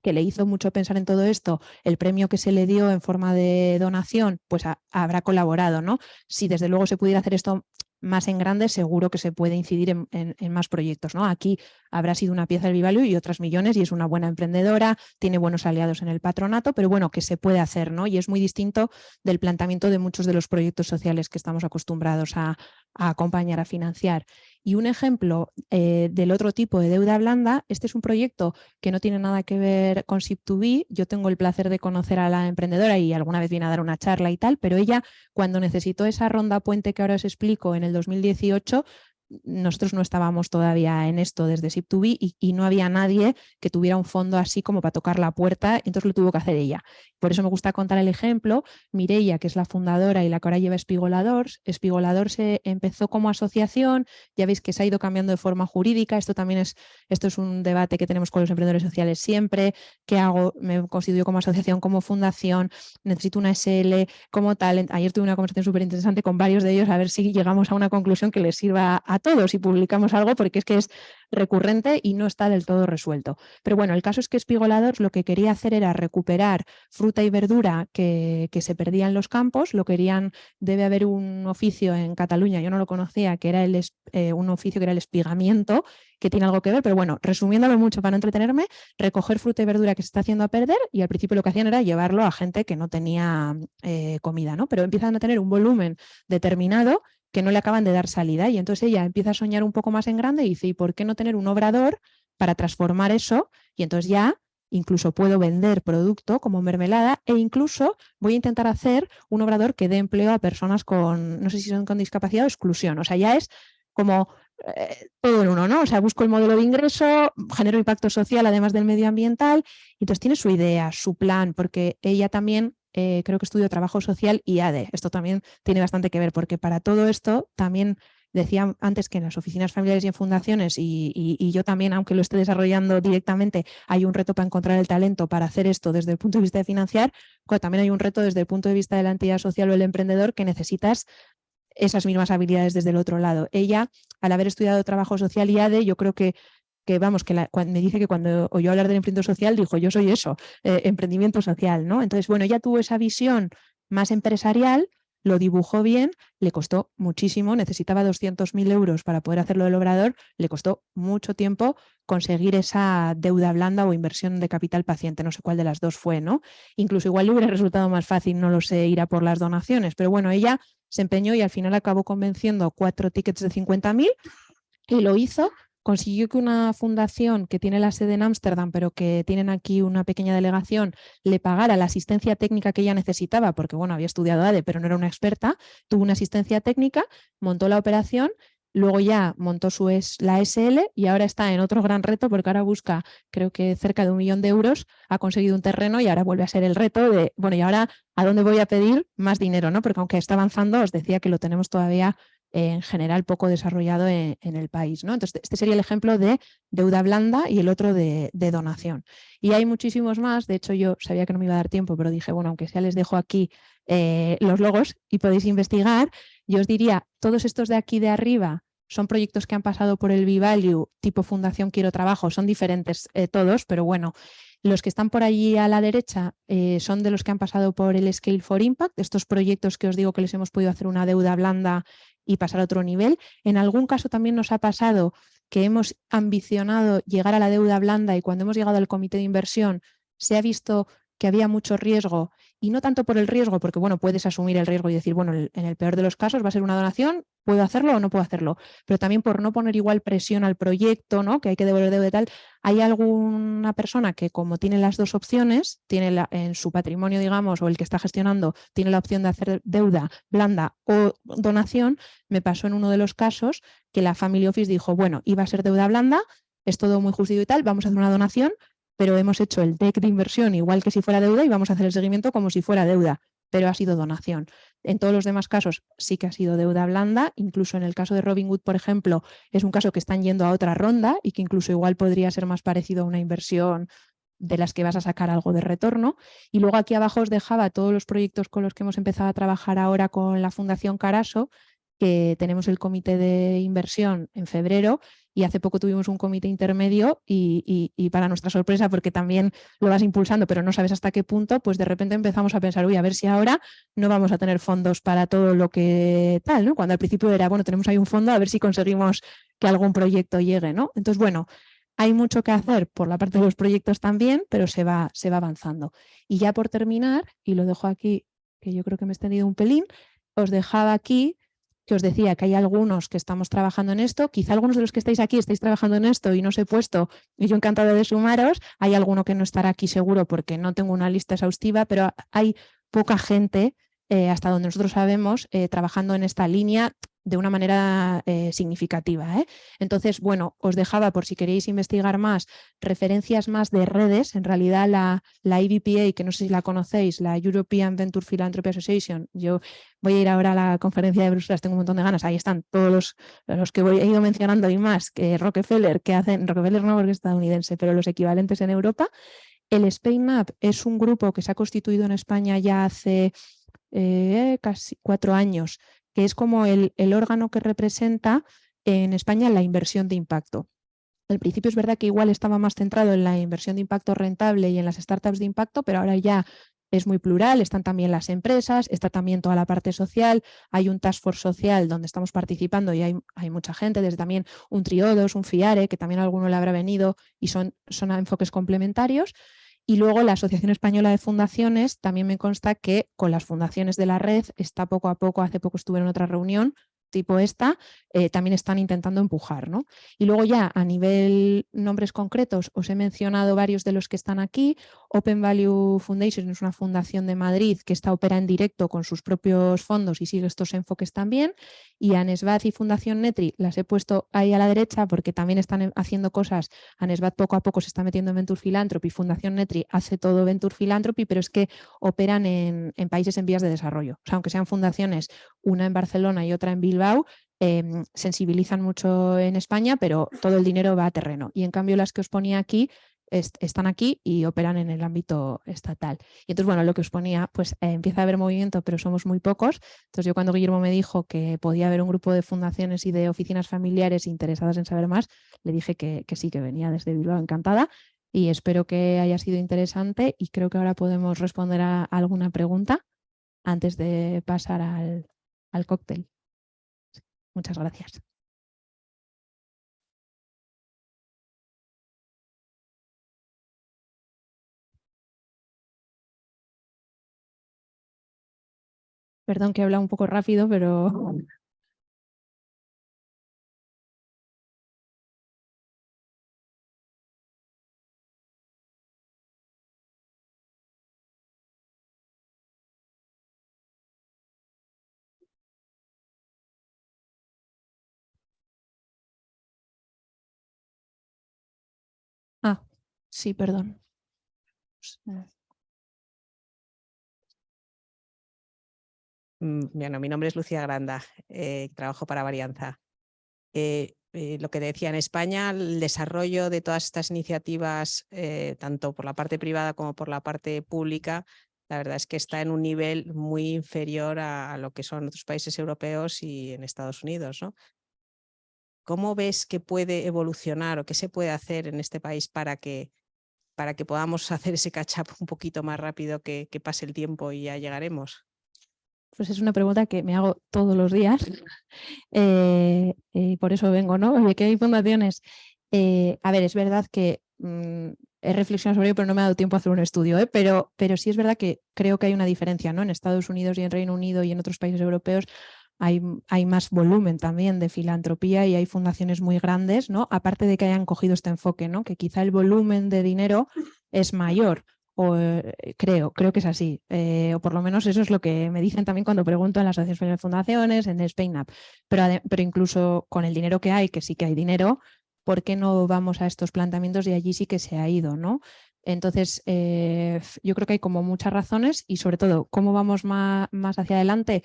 que le hizo mucho pensar en todo esto, el premio que se le dio en forma de donación, pues habrá colaborado, ¿no? Si desde luego se pudiera hacer esto más en grande, seguro que se puede incidir en más proyectos, ¿no? Aquí habrá sido una pieza del Vivalio y otras millones y es una buena emprendedora, tiene buenos aliados en el patronato, pero bueno, que se puede hacer, ¿no? Y es muy distinto del planteamiento de muchos de los proyectos sociales que estamos acostumbrados a acompañar, a financiar. Y un ejemplo del otro tipo de deuda blanda, este es un proyecto que no tiene nada que ver con Ship2B. Yo tengo el placer de conocer a la emprendedora y alguna vez viene a dar una charla y tal, pero ella cuando necesitó esa ronda puente que ahora os explico en el 2018, nosotros no estábamos todavía en esto desde Ship2B y no había nadie que tuviera un fondo así como para tocar la puerta, entonces lo tuvo que hacer ella. Por eso me gusta contar el ejemplo. Mireia, que es la fundadora y la que ahora lleva Espigoladors, Espigoladors se empezó como asociación, ya veis que se ha ido cambiando de forma jurídica, esto es un debate que tenemos con los emprendedores sociales siempre. ¿Qué hago? Me constituyo como asociación, como fundación, necesito una SL, como tal. Ayer tuve una conversación súper interesante con varios de ellos a ver si llegamos a una conclusión que les sirva a todos y publicamos algo, porque es que es recurrente y no está del todo resuelto. Pero bueno, el caso es que Espigoladors lo que quería hacer era recuperar fruta y verdura que se perdía en los campos, debe haber un oficio en Cataluña, yo no lo conocía, que era un oficio que era el espigamiento, que tiene algo que ver, pero bueno, resumiéndolo mucho para no entretenerme, recoger fruta y verdura que se está haciendo a perder y al principio lo que hacían era llevarlo a gente que no tenía comida, ¿no? Pero empiezan a tener un volumen determinado que no le acaban de dar salida y entonces ella empieza a soñar un poco más en grande y dice, ¿y por qué no tener un obrador para transformar eso? Y entonces ya incluso puedo vender producto como mermelada e incluso voy a intentar hacer un obrador que dé empleo a personas con, no sé si son con discapacidad o exclusión. O sea, ya es como todo en uno, ¿no? O sea, busco el modelo de ingreso, genero impacto social además del medioambiental, y entonces tiene su idea, su plan, porque ella también creo que estudió trabajo social y ADE. Esto también tiene bastante que ver, porque para todo esto también decía antes que en las oficinas familiares y en fundaciones, y yo también, aunque lo esté desarrollando directamente, hay un reto para encontrar el talento para hacer esto desde el punto de vista de financiar, pero también hay un reto desde el punto de vista de la entidad social o el emprendedor que necesitas esas mismas habilidades desde el otro lado. Ella, al haber estudiado trabajo social y ADE, yo creo que vamos, cuando me dice que cuando oyó hablar del emprendimiento social, dijo, yo soy eso, emprendimiento social, ¿no? Entonces, bueno, ella tuvo esa visión más empresarial, lo dibujó bien, le costó muchísimo, necesitaba 200.000 euros para poder hacerlo del obrador, le costó mucho tiempo conseguir esa deuda blanda o inversión de capital paciente, no sé cuál de las dos fue, ¿no? Incluso igual le hubiera resultado más fácil, no lo sé, ir a por las donaciones, pero bueno, ella se empeñó y al final acabó convenciendo 4 tickets de 50.000 y lo hizo. Consiguió que una fundación que tiene la sede en Ámsterdam, pero que tienen aquí una pequeña delegación, le pagara la asistencia técnica que ella necesitaba, porque bueno, había estudiado ADE, pero no era una experta, tuvo una asistencia técnica, montó la operación, luego ya montó la SL y ahora está en otro gran reto, porque ahora busca, creo que cerca de 1 millón de euros, ha conseguido un terreno y ahora vuelve a ser el reto de, bueno, ¿y ahora a dónde voy a pedir más dinero? ¿No? Porque aunque está avanzando, os decía que lo tenemos todavía en general poco desarrollado en el país, ¿no? Entonces, este sería el ejemplo de deuda blanda y el otro de donación. Y hay muchísimos más, de hecho yo sabía que no me iba a dar tiempo, pero dije, bueno, aunque sea les dejo aquí los logos y podéis investigar, yo os diría, todos estos de aquí de arriba son proyectos que han pasado por el B-Value, tipo Fundación Quiero Trabajo, son diferentes todos, pero bueno, los que están por allí a la derecha son de los que han pasado por el Scale for Impact, estos proyectos que os digo que les hemos podido hacer una deuda blanda y pasar a otro nivel. En algún caso también nos ha pasado que hemos ambicionado llegar a la deuda blanda y cuando hemos llegado al comité de inversión se ha visto que había mucho riesgo y no tanto por el riesgo, porque bueno, puedes asumir el riesgo y decir, bueno, en el peor de los casos va a ser una donación, ¿puedo hacerlo o no puedo hacerlo? Pero también por no poner igual presión al proyecto, ¿no? Que hay que devolver deuda y tal, hay alguna persona que como tiene las dos opciones, tiene en su patrimonio, digamos, o el que está gestionando, tiene la opción de hacer deuda blanda o donación. Me pasó en uno de los casos que la Family Office dijo, bueno, iba a ser deuda blanda, es todo muy justo y tal, vamos a hacer una donación, pero hemos hecho el deck de inversión igual que si fuera deuda y vamos a hacer el seguimiento como si fuera deuda, pero ha sido donación. En todos los demás casos sí que ha sido deuda blanda, incluso en el caso de Robinhood, por ejemplo, es un caso que están yendo a otra ronda y que incluso igual podría ser más parecido a una inversión de las que vas a sacar algo de retorno. Y luego aquí abajo os dejaba todos los proyectos con los que hemos empezado a trabajar ahora con la Fundación Caraso, que tenemos el comité de inversión en febrero y hace poco tuvimos un comité intermedio y para nuestra sorpresa, porque también lo vas impulsando pero no sabes hasta qué punto, pues de repente empezamos a pensar, uy, a ver si ahora no vamos a tener fondos para todo lo que tal, ¿no? Cuando al principio era, bueno, tenemos ahí un fondo, a ver si conseguimos que algún proyecto llegue, ¿no? Entonces, bueno, hay mucho que hacer por la parte de los proyectos también, pero se va avanzando. Y ya por terminar, y lo dejo aquí, que yo creo que me he extendido un pelín, os dejaba aquí que os decía que hay algunos que estamos trabajando en esto, quizá algunos de los que estáis aquí estáis trabajando en esto y no os he puesto, y yo encantada de sumaros, hay alguno que no estará aquí seguro porque no tengo una lista exhaustiva, pero hay poca gente, hasta donde nosotros sabemos, trabajando en esta línea de una manera significativa. Entonces, bueno, os dejaba por si queréis investigar más, referencias más de redes. En realidad la EVPA, que no sé si la conocéis, la European Venture Philanthropy Association, yo voy a ir ahora a la conferencia de Bruselas, tengo un montón de ganas, ahí están todos los que he ido mencionando y más, que Rockefeller, que hacen, Rockefeller no porque es estadounidense, pero los equivalentes en Europa. El Spain Up es un grupo que se ha constituido en España ya hace casi 4 años, que es como el órgano que representa en España la inversión de impacto. Al principio es verdad que igual estaba más centrado en la inversión de impacto rentable y en las startups de impacto, pero ahora ya es muy plural, están también las empresas, está también toda la parte social, hay un task force social donde estamos participando y hay mucha gente, desde también un Triodos, un FIARE, que también a alguno le habrá venido y son enfoques complementarios. Y luego la Asociación Española de Fundaciones, también me consta que con las fundaciones de la red está poco a poco, hace poco estuve en otra reunión, tipo esta, también están intentando empujar, ¿no? Y luego ya a nivel nombres concretos os he mencionado varios de los que están aquí. Open Value Foundation es una fundación de Madrid que opera en directo con sus propios fondos y sigue estos enfoques también. Y Anesbat y Fundación Netri las he puesto ahí a la derecha porque también están haciendo cosas. Anesbat poco a poco se está metiendo en Venture Philanthropy, Fundación Netri hace todo Venture Philanthropy, pero es que operan en países en vías de desarrollo. O sea, aunque sean fundaciones, una en Barcelona y otra en Bilbao, sensibilizan mucho en España, pero todo el dinero va a terreno. Y en cambio las que os ponía aquí están aquí y operan en el ámbito estatal. Y entonces, bueno, lo que os ponía, pues empieza a haber movimiento, pero somos muy pocos. Entonces yo cuando Guillermo me dijo que podía haber un grupo de fundaciones y de oficinas familiares interesadas en saber más, le dije que sí, que venía desde Bilbao, encantada. Y espero que haya sido interesante y creo que ahora podemos responder a alguna pregunta antes de pasar al cóctel. Muchas gracias. Perdón que he hablado un poco rápido, pero... Ah, sí, perdón. Bueno, mi nombre es Lucía Granda, trabajo para Varianza. Lo que decía, en España el desarrollo de todas estas iniciativas, tanto por la parte privada como por la parte pública, la verdad es que está en un nivel muy inferior a lo que son otros países europeos y en Estados Unidos, ¿no? ¿Cómo ves que puede evolucionar o qué se puede hacer en este país para que podamos hacer ese catch-up un poquito más rápido, que pase el tiempo y ya llegaremos? Pues es una pregunta que me hago todos los días. Por eso vengo, ¿no? Oye, ¿qué hay fundaciones? A ver, es verdad que he reflexionado sobre ello, pero no me ha dado tiempo a hacer un estudio, pero sí es verdad que creo que hay una diferencia, ¿no? En Estados Unidos y en Reino Unido y en otros países europeos hay más volumen también de filantropía y hay fundaciones muy grandes, ¿no? Aparte de que hayan cogido este enfoque, ¿no? Que quizá el volumen de dinero es mayor. O, creo que es así, o por lo menos eso es lo que me dicen también cuando pregunto en la Asociación de Fundaciones, en Spain Up. Pero incluso con el dinero que hay, que sí que hay dinero, ¿por qué no vamos a estos planteamientos y allí sí que se ha ido, ¿no? Entonces, yo creo que hay como muchas razones y sobre todo, ¿cómo vamos más hacia adelante?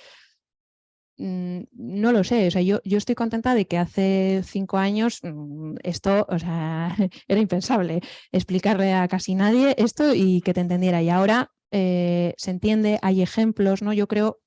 No lo sé, o sea, yo estoy contenta de que hace 5 años esto, o sea, era impensable explicarle a casi nadie esto y que te entendiera. Y ahora se entiende, hay ejemplos, ¿no? Yo creo,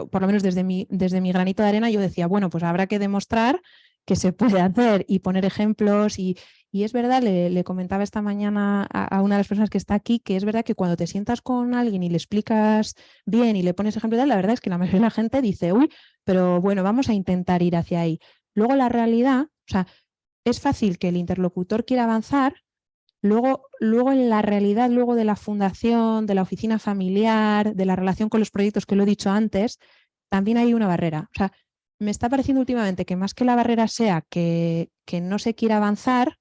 por lo menos desde mi granito de arena, yo decía, bueno, pues habrá que demostrar que se puede hacer y poner ejemplos y es verdad, le comentaba esta mañana a una de las personas que está aquí, que es verdad que cuando te sientas con alguien y le explicas bien y le pones ejemplos, la verdad es que la mayoría de la gente dice, uy, pero bueno, vamos a intentar ir hacia ahí. Luego la realidad, o sea, es fácil que el interlocutor quiera avanzar, luego en la realidad, luego de la fundación, de la oficina familiar, de la relación con los proyectos que lo he dicho antes, también hay una barrera. O sea, me está pareciendo últimamente que más que la barrera sea que no se quiera avanzar,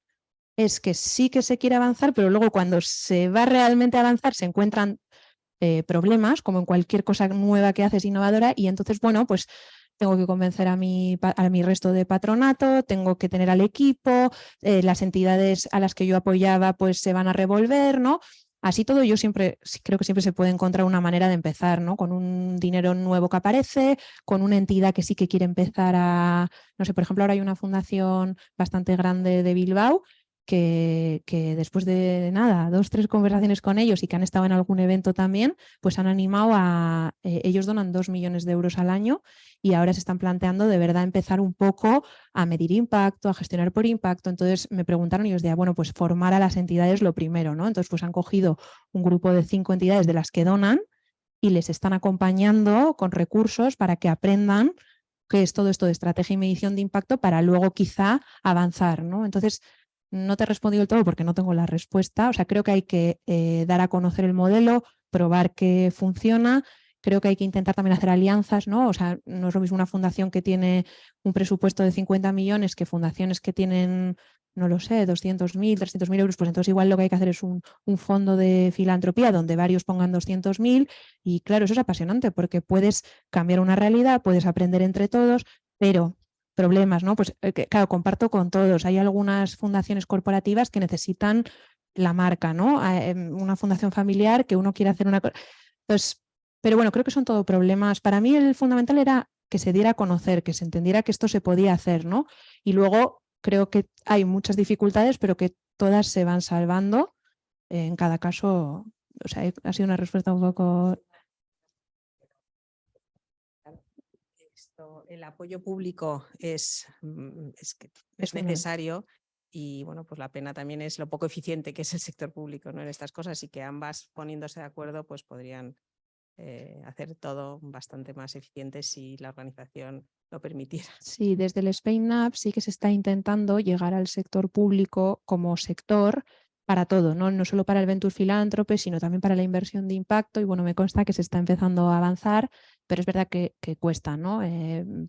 es que sí que se quiere avanzar, pero luego cuando se va realmente a avanzar se encuentran problemas, como en cualquier cosa nueva que haces innovadora, y entonces, bueno, pues tengo que convencer a mi resto de patronato, tengo que tener al equipo, las entidades a las que yo apoyaba pues se van a revolver, ¿no? Así todo, yo creo que siempre se puede encontrar una manera de empezar, ¿no? Con un dinero nuevo que aparece, con una entidad que sí que quiere empezar a, no sé, por ejemplo, ahora hay una fundación bastante grande de Bilbao que después de nada, 2 o 3 conversaciones con ellos y que han estado en algún evento también, pues han animado a, ellos donan 2 millones de euros al año y ahora se están planteando de verdad empezar un poco a medir impacto, a gestionar por impacto. Entonces me preguntaron y yo les decía, bueno, pues formar a las entidades lo primero, ¿no? Entonces pues han cogido un grupo de 5 entidades de las que donan y les están acompañando con recursos para que aprendan qué es todo esto de estrategia y medición de impacto para luego quizá avanzar, ¿no? Entonces, no te he respondido del todo porque no tengo la respuesta. O sea, creo que hay que dar a conocer el modelo, probar que funciona creo que hay que intentar también hacer alianzas, ¿no? O sea, no es lo mismo una fundación que tiene un presupuesto de 50 millones que fundaciones que tienen, no lo sé, 200.000, 300.000 euros, pues entonces igual lo que hay que hacer es un fondo de filantropía donde varios pongan 200.000 y claro, eso es apasionante porque puedes cambiar una realidad, puedes aprender entre todos, pero problemas, ¿no? Pues claro, comparto con todos. Hay algunas fundaciones corporativas que necesitan la marca, ¿no? Una fundación familiar que uno quiere hacer una cosa. Entonces, pero bueno, creo que son todo problemas. Para mí el fundamental era que se diera a conocer, que se entendiera que esto se podía hacer, ¿no? Y luego creo que hay muchas dificultades, pero que todas se van salvando. En cada caso, o sea, ha sido una respuesta un poco... El apoyo público es necesario y bueno, pues la pena también es lo poco eficiente que es el sector público, ¿no? En estas cosas, y que ambas poniéndose de acuerdo pues podrían hacer todo bastante más eficiente si la organización lo permitiera. Sí, desde el Spain Up sí que se está intentando llegar al sector público como sector para todo, ¿no? No solo para el Venture Philanthropy, sino también para la inversión de impacto. Y bueno, me consta que se está empezando a avanzar, pero es verdad que cuesta, ¿no?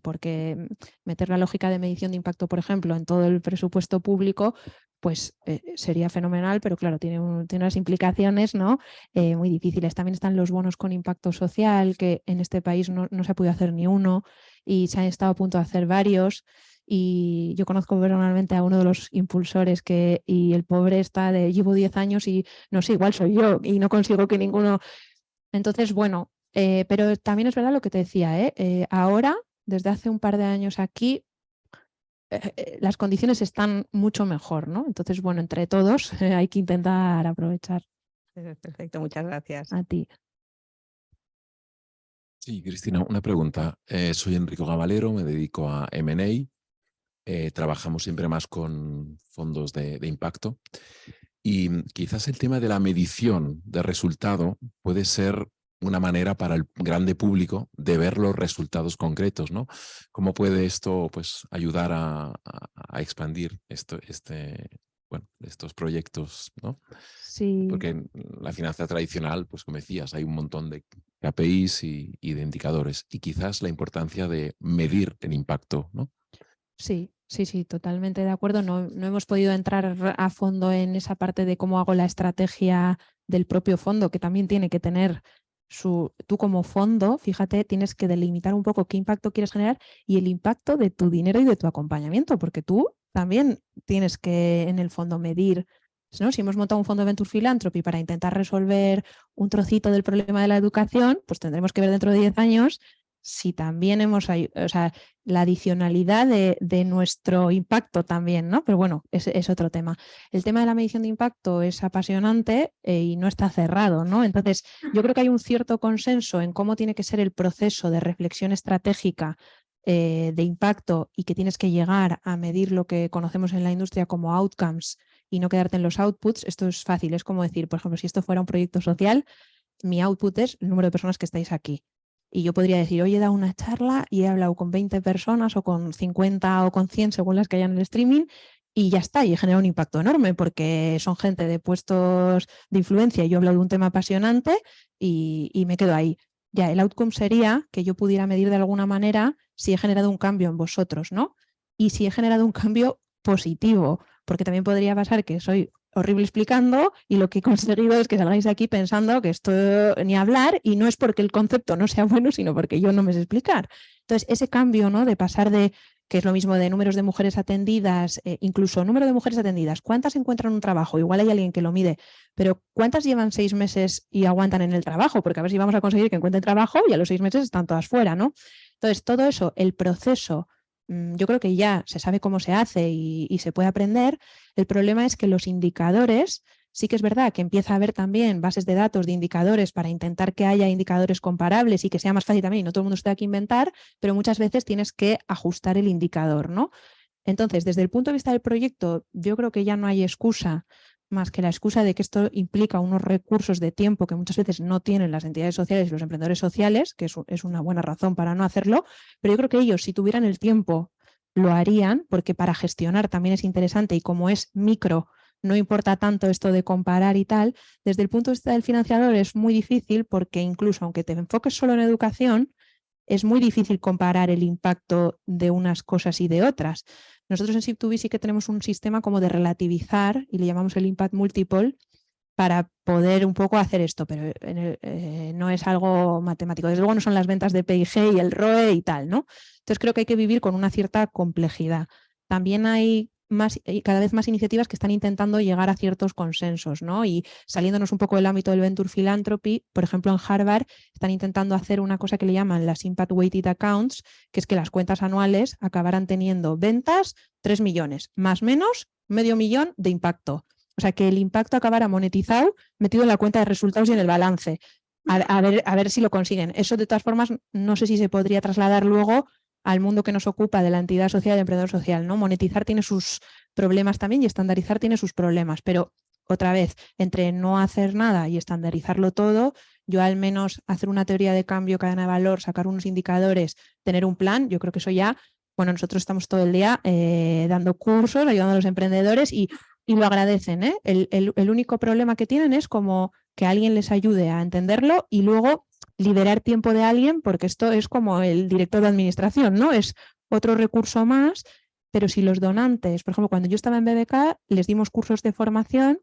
Porque meter la lógica de medición de impacto, por ejemplo, en todo el presupuesto público, pues sería fenomenal, pero claro, tiene unas implicaciones, ¿no? Muy difíciles. También están los bonos con impacto social, que en este país no se ha podido hacer ni uno y se han estado a punto de hacer varios. Y yo conozco personalmente a uno de los impulsores y el pobre está de llevo 10 años y no sé, igual soy yo y no consigo que ninguno. Entonces, bueno, pero también es verdad lo que te decía, ahora, desde hace un par de años aquí, las condiciones están mucho mejor, ¿no? Entonces, bueno, entre todos hay que intentar aprovechar. Perfecto, muchas gracias. A ti. Sí, Cristina, una pregunta. Soy Enrico Gavalero, me dedico a M&A. Trabajamos siempre más con fondos de impacto y quizás el tema de la medición de resultado puede ser una manera para el grande público de ver los resultados concretos, ¿no? ¿Cómo puede esto pues, ayudar a expandir estos proyectos, ¿no? Sí. Porque en la finanza tradicional, pues como decías, hay un montón de KPIs y de indicadores y quizás la importancia de medir el impacto, ¿no? Sí, totalmente de acuerdo. No hemos podido entrar a fondo en esa parte de cómo hago la estrategia del propio fondo, que también tiene que tener tú como fondo, fíjate, tienes que delimitar un poco qué impacto quieres generar y el impacto de tu dinero y de tu acompañamiento, porque tú también tienes que en el fondo medir, ¿no? Si hemos montado un fondo de Venture Philanthropy para intentar resolver un trocito del problema de la educación, pues tendremos que ver dentro de 10 años si también o sea, la adicionalidad de nuestro impacto también, ¿no? Pero bueno, es otro tema. El tema de la medición de impacto es apasionante y no está cerrado, ¿no? Entonces, yo creo que hay un cierto consenso en cómo tiene que ser el proceso de reflexión estratégica de impacto y que tienes que llegar a medir lo que conocemos en la industria como outcomes y no quedarte en los outputs. Esto es fácil, es como decir, por ejemplo, si esto fuera un proyecto social, mi output es el número de personas que estáis aquí. Y yo podría decir, hoy he dado una charla y he hablado con 20 personas o con 50 o con 100 según las que hayan en el streaming y ya está, y he generado un impacto enorme porque son gente de puestos de influencia y yo he hablado de un tema apasionante y me quedo ahí. Ya, el outcome sería que yo pudiera medir de alguna manera si he generado un cambio en vosotros, ¿no? Y si he generado un cambio positivo, porque también podría pasar que soy horrible explicando y lo que he conseguido es que salgáis de aquí pensando que esto ni hablar y no es porque el concepto no sea bueno, sino porque yo no me sé explicar. Entonces, ese cambio, ¿no? De pasar de, que es lo mismo de números de mujeres atendidas, incluso número de mujeres atendidas, ¿cuántas encuentran un trabajo? Igual hay alguien que lo mide, pero ¿cuántas llevan 6 meses y aguantan en el trabajo? Porque a ver si vamos a conseguir que encuentren trabajo y a los 6 meses están todas fuera, ¿no? Entonces, todo eso, el proceso, yo creo que ya se sabe cómo se hace y se puede aprender. El problema es que los indicadores, sí que es verdad que empieza a haber también bases de datos de indicadores para intentar que haya indicadores comparables y que sea más fácil también y no todo el mundo se tenga que inventar, pero muchas veces tienes que ajustar el indicador, ¿no? Entonces, desde el punto de vista del proyecto, yo creo que ya no hay excusa más que la excusa de que esto implica unos recursos de tiempo que muchas veces no tienen las entidades sociales y los emprendedores sociales, que es una buena razón para no hacerlo, pero yo creo que ellos, si tuvieran el tiempo, lo harían, porque para gestionar también es interesante y como es micro, no importa tanto esto de comparar y tal. Desde el punto de vista del financiador es muy difícil porque incluso aunque te enfoques solo en educación, es muy difícil comparar el impacto de unas cosas y de otras. Nosotros en Sip2B sí que tenemos un sistema como de relativizar y le llamamos el impact multiple para poder un poco hacer esto, pero no es algo matemático. Desde luego no son las ventas de P&G y el ROE y tal, ¿no? Entonces creo que hay que vivir con una cierta complejidad. También hay cada vez más iniciativas que están intentando llegar a ciertos consensos, ¿no? Y saliéndonos un poco del ámbito del Venture Philanthropy, por ejemplo, en Harvard están intentando hacer una cosa que le llaman las Impact Weighted Accounts, que es que las cuentas anuales acabarán teniendo ventas 3 millones, más o menos $500,000 de impacto. O sea, que el impacto acabará monetizado, metido en la cuenta de resultados y en el balance. A ver si lo consiguen. Eso, de todas formas, no sé si se podría trasladar luego al mundo que nos ocupa de la entidad social, de emprendedor social, ¿no? Monetizar tiene sus problemas también y estandarizar tiene sus problemas, pero otra vez, entre no hacer nada y estandarizarlo todo, yo al menos hacer una teoría de cambio, cadena de valor, sacar unos indicadores, tener un plan, yo creo que eso ya, bueno, nosotros estamos todo el día dando cursos, ayudando a los emprendedores y lo agradecen, ¿eh? El único problema que tienen es como que alguien les ayude a entenderlo y luego liberar tiempo de alguien, porque esto es como el director de administración, ¿no? Es otro recurso más, pero si los donantes, por ejemplo, cuando yo estaba en BBK, les dimos cursos de formación,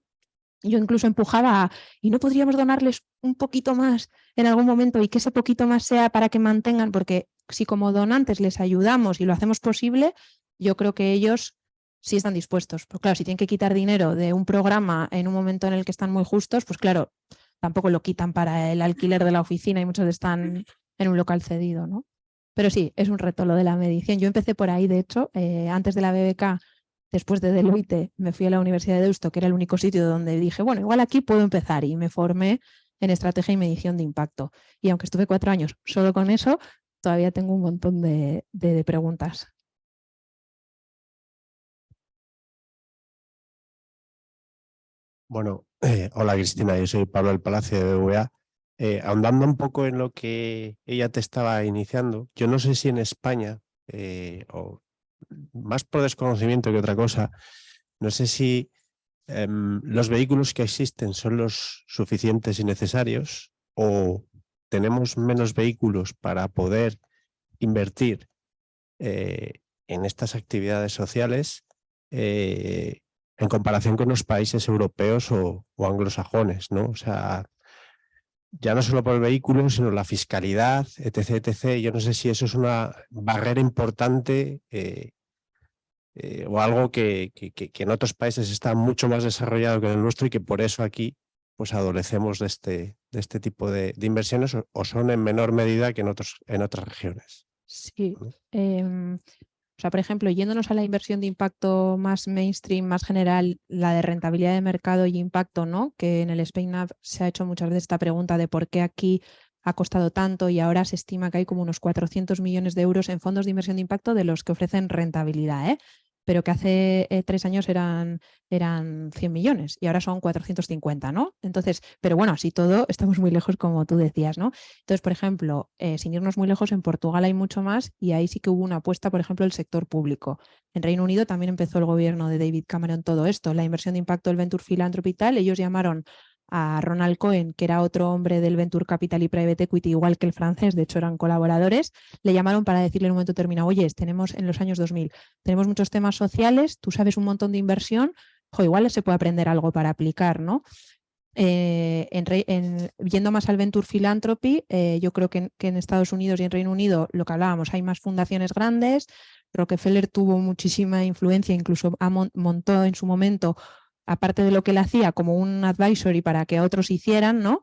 yo incluso empujaba ¿y no podríamos donarles un poquito más en algún momento y que ese poquito más sea para que mantengan? Porque si como donantes les ayudamos y lo hacemos posible, yo creo que ellos sí están dispuestos. Pero claro, si tienen que quitar dinero de un programa en un momento en el que están muy justos, pues claro, tampoco lo quitan para el alquiler de la oficina y muchos están en un local cedido, ¿no? Pero sí, es un reto lo de la medición. Yo empecé por ahí, de hecho, antes de la BBK, después de Deloitte, me fui a la Universidad de Deusto, que era el único sitio donde dije, bueno, igual aquí puedo empezar, y me formé en estrategia y medición de impacto. Y aunque estuve 4 años solo con eso, todavía tengo un montón de preguntas. Bueno, hola Cristina, yo soy Pablo del Palacio de BBVA. Ahondando un poco en lo que ella te estaba iniciando, yo no sé si en España, o más por desconocimiento que otra cosa, no sé si los vehículos que existen son los suficientes y necesarios o tenemos menos vehículos para poder invertir en estas actividades sociales en comparación con los países europeos o anglosajones, ¿no? O sea, ya no solo por el vehículo, sino la fiscalidad, etc., etc. Yo no sé si eso es una barrera importante o algo que en otros países está mucho más desarrollado que en el nuestro y que por eso aquí pues adolecemos de este tipo de inversiones o son en menor medida que en otras regiones. Sí. ¿No? O sea, por ejemplo, yéndonos a la inversión de impacto más mainstream, más general, la de rentabilidad de mercado y impacto, ¿no? Que en el SpainUp se ha hecho muchas veces esta pregunta de por qué aquí ha costado tanto y ahora se estima que hay como unos 400 millones de euros en fondos de inversión de impacto de los que ofrecen rentabilidad, ¿eh? Pero que hace 3 años eran 100 millones y ahora son 450, ¿no? Entonces, pero bueno, así todo, estamos muy lejos, como tú decías, ¿no? Entonces, por ejemplo, sin irnos muy lejos, en Portugal hay mucho más y ahí sí que hubo una apuesta, por ejemplo, del sector público. En Reino Unido también empezó el gobierno de David Cameron todo esto, la inversión de impacto del Venture Philanthropy y tal. Ellos llamaron a Ronald Cohen, que era otro hombre del Venture Capital y Private Equity, igual que el francés, de hecho eran colaboradores, le llamaron para decirle en un momento determinado, oye, tenemos en los años 2000, tenemos muchos temas sociales, tú sabes un montón de inversión, igual se puede aprender algo para aplicar, ¿no? Yendo más al Venture Philanthropy, yo creo que en Estados Unidos y en Reino Unido, lo que hablábamos, hay más fundaciones grandes. Rockefeller tuvo muchísima influencia, incluso montó en su momento, aparte de lo que él hacía, como un advisory para que otros hicieran, ¿no?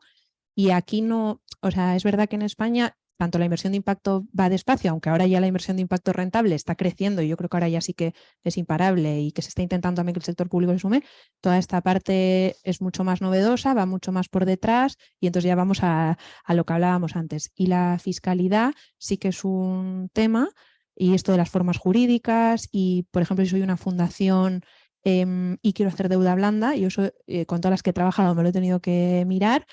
Y aquí no, o sea, es verdad que en España tanto la inversión de impacto va despacio, aunque ahora ya la inversión de impacto rentable está creciendo y yo creo que ahora ya sí que es imparable y que se está intentando también que el sector público se sume. Toda esta parte es mucho más novedosa, va mucho más por detrás y entonces ya vamos a lo que hablábamos antes. Y la fiscalidad sí que es un tema, y esto de las formas jurídicas y, por ejemplo, si soy una fundación y quiero hacer deuda blanda, y eso con todas las que he trabajado me lo he tenido que mirar.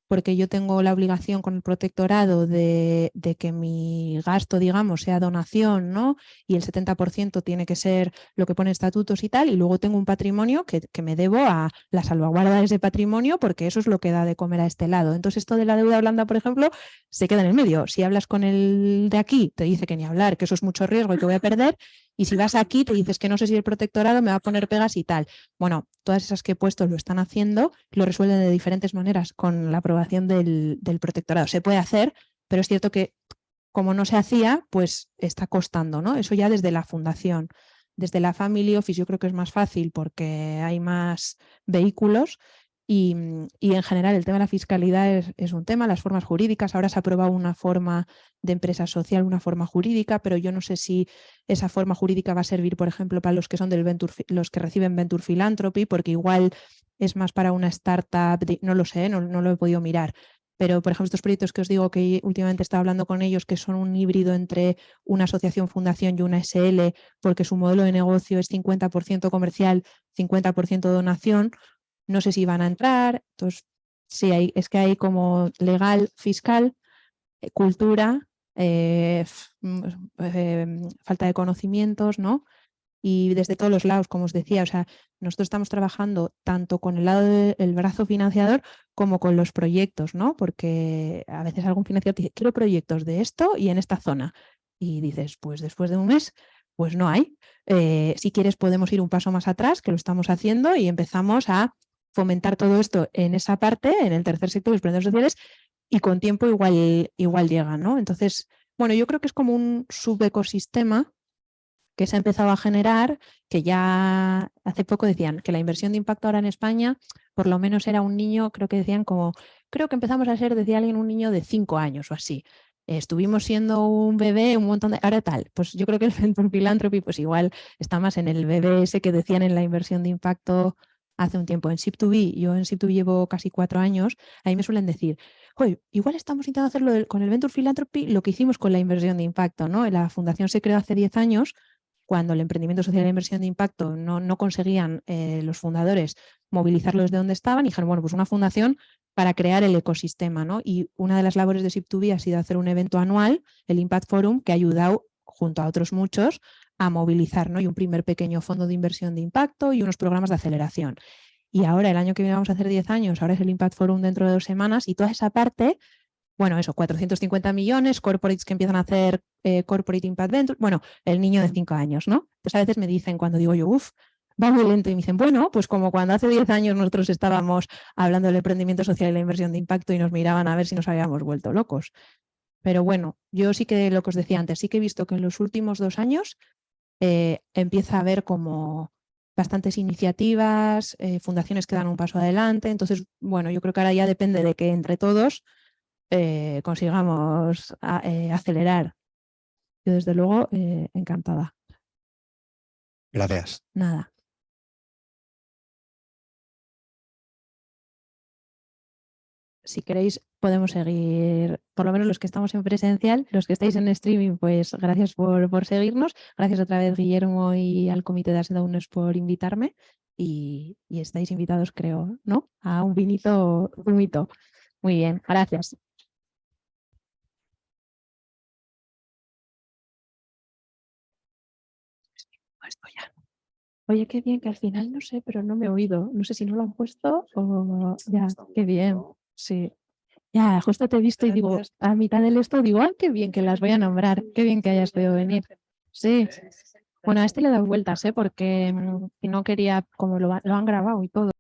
porque yo tengo la obligación con el protectorado de que mi gasto, digamos, sea donación, ¿no? Y el 70% tiene que ser lo que pone estatutos y tal, y luego tengo un patrimonio que me debo a la salvaguarda de ese patrimonio porque eso es lo que da de comer a este lado. Entonces esto de la deuda blanda, por ejemplo, se queda en el medio. Si hablas con el de aquí, te dice que ni hablar, que eso es mucho riesgo y que voy a perder, y si vas aquí te dices que no sé si el protectorado me va a poner pegas y tal. Bueno, todas esas que he puesto lo están haciendo, lo resuelven de diferentes maneras con la aprobación del protectorado. Se puede hacer, pero es cierto que como no se hacía, pues está costando, ¿no? Eso ya desde la fundación. Desde la Family Office yo creo que es más fácil porque hay más vehículos y en general el tema de la fiscalidad es un tema, las formas jurídicas. Ahora se ha aprobado una forma de empresa social, una forma jurídica, pero yo no sé si esa forma jurídica va a servir, por ejemplo, para los que son los que reciben Venture Philanthropy, porque igual es más para una startup, no lo sé, no lo he podido mirar. Pero, por ejemplo, estos proyectos que os digo que últimamente he estado hablando con ellos, que son un híbrido entre una asociación fundación y una SL, porque su modelo de negocio es 50% comercial, 50% donación, no sé si van a entrar. Entonces, sí, es que hay como legal, fiscal, cultura, falta de conocimientos, ¿no? Y desde todos los lados, como os decía, o sea, nosotros estamos trabajando tanto con el lado del brazo financiador como con los proyectos, ¿no? Porque a veces algún financiador te dice, quiero proyectos de esto y en esta zona. Y dices, pues después de un mes, pues no hay. Si quieres podemos ir un paso más atrás, que lo estamos haciendo, y empezamos a fomentar todo esto en esa parte, en el tercer sector, los emprendedores sociales, y con tiempo igual llegan, ¿no? Entonces, bueno, yo creo que es como un subecosistema que se ha empezado a generar, que ya hace poco decían que la inversión de impacto ahora en España, por lo menos era un niño, creo que decían creo que empezamos a ser, decía alguien, un niño de 5 años o así. Estuvimos siendo un bebé un montón de... Ahora tal, pues yo creo que el Venture Philanthropy pues igual está más en el bebé ese que decían en la inversión de impacto hace un tiempo. En Ship2B, yo en Ship2B llevo casi 4 años, ahí me suelen decir, oye, igual estamos intentando hacerlo con el Venture Philanthropy lo que hicimos con la inversión de impacto, ¿no? La fundación se creó hace 10 años, cuando el emprendimiento social y la inversión de impacto no conseguían los fundadores movilizarlo desde donde estaban, y dijeron, bueno, pues una fundación para crear el ecosistema, ¿no? Y una de las labores de Ship2B ha sido hacer un evento anual, el Impact Forum, que ha ayudado, junto a otros muchos, a movilizar, ¿no? Y un primer pequeño fondo de inversión de impacto y unos programas de aceleración. Y ahora, el año que viene vamos a hacer 10 años, ahora es el Impact Forum dentro de 2 semanas, y toda esa parte, bueno, eso, 450 millones, corporates que empiezan a hacer Corporate Impact Venture, bueno, el niño de 5 años, ¿no? Pues a veces me dicen, cuando digo yo, va muy lento, y me dicen, bueno, pues como cuando hace 10 años nosotros estábamos hablando del emprendimiento social y la inversión de impacto y nos miraban a ver si nos habíamos vuelto locos. Pero bueno, yo sí que, lo que os decía antes, sí que he visto que en los últimos 2 años empieza a haber como bastantes iniciativas, fundaciones que dan un paso adelante. Entonces, bueno, yo creo que ahora ya depende de que entre todos consigamos acelerar. Yo desde luego encantada. Gracias. Nada. Si queréis podemos seguir, por lo menos los que estamos en presencial, los que estáis en streaming, pues gracias por seguirnos. Gracias otra vez, Guillermo, y al comité de Asdaunes por invitarme, y estáis invitados, creo, ¿no? A un vinito, zumito. Muy bien, gracias. Esto ya. Oye, qué bien, que al final no sé, pero no me he oído. No sé si no lo han puesto o ya, qué bien. Sí. Ya, justo te he visto y digo, a mitad del esto digo, ¡ay, qué bien que las voy a nombrar! Qué bien que hayas podido venir. Sí. Bueno, a este le he dado vueltas, porque no quería, como lo han grabado y todo.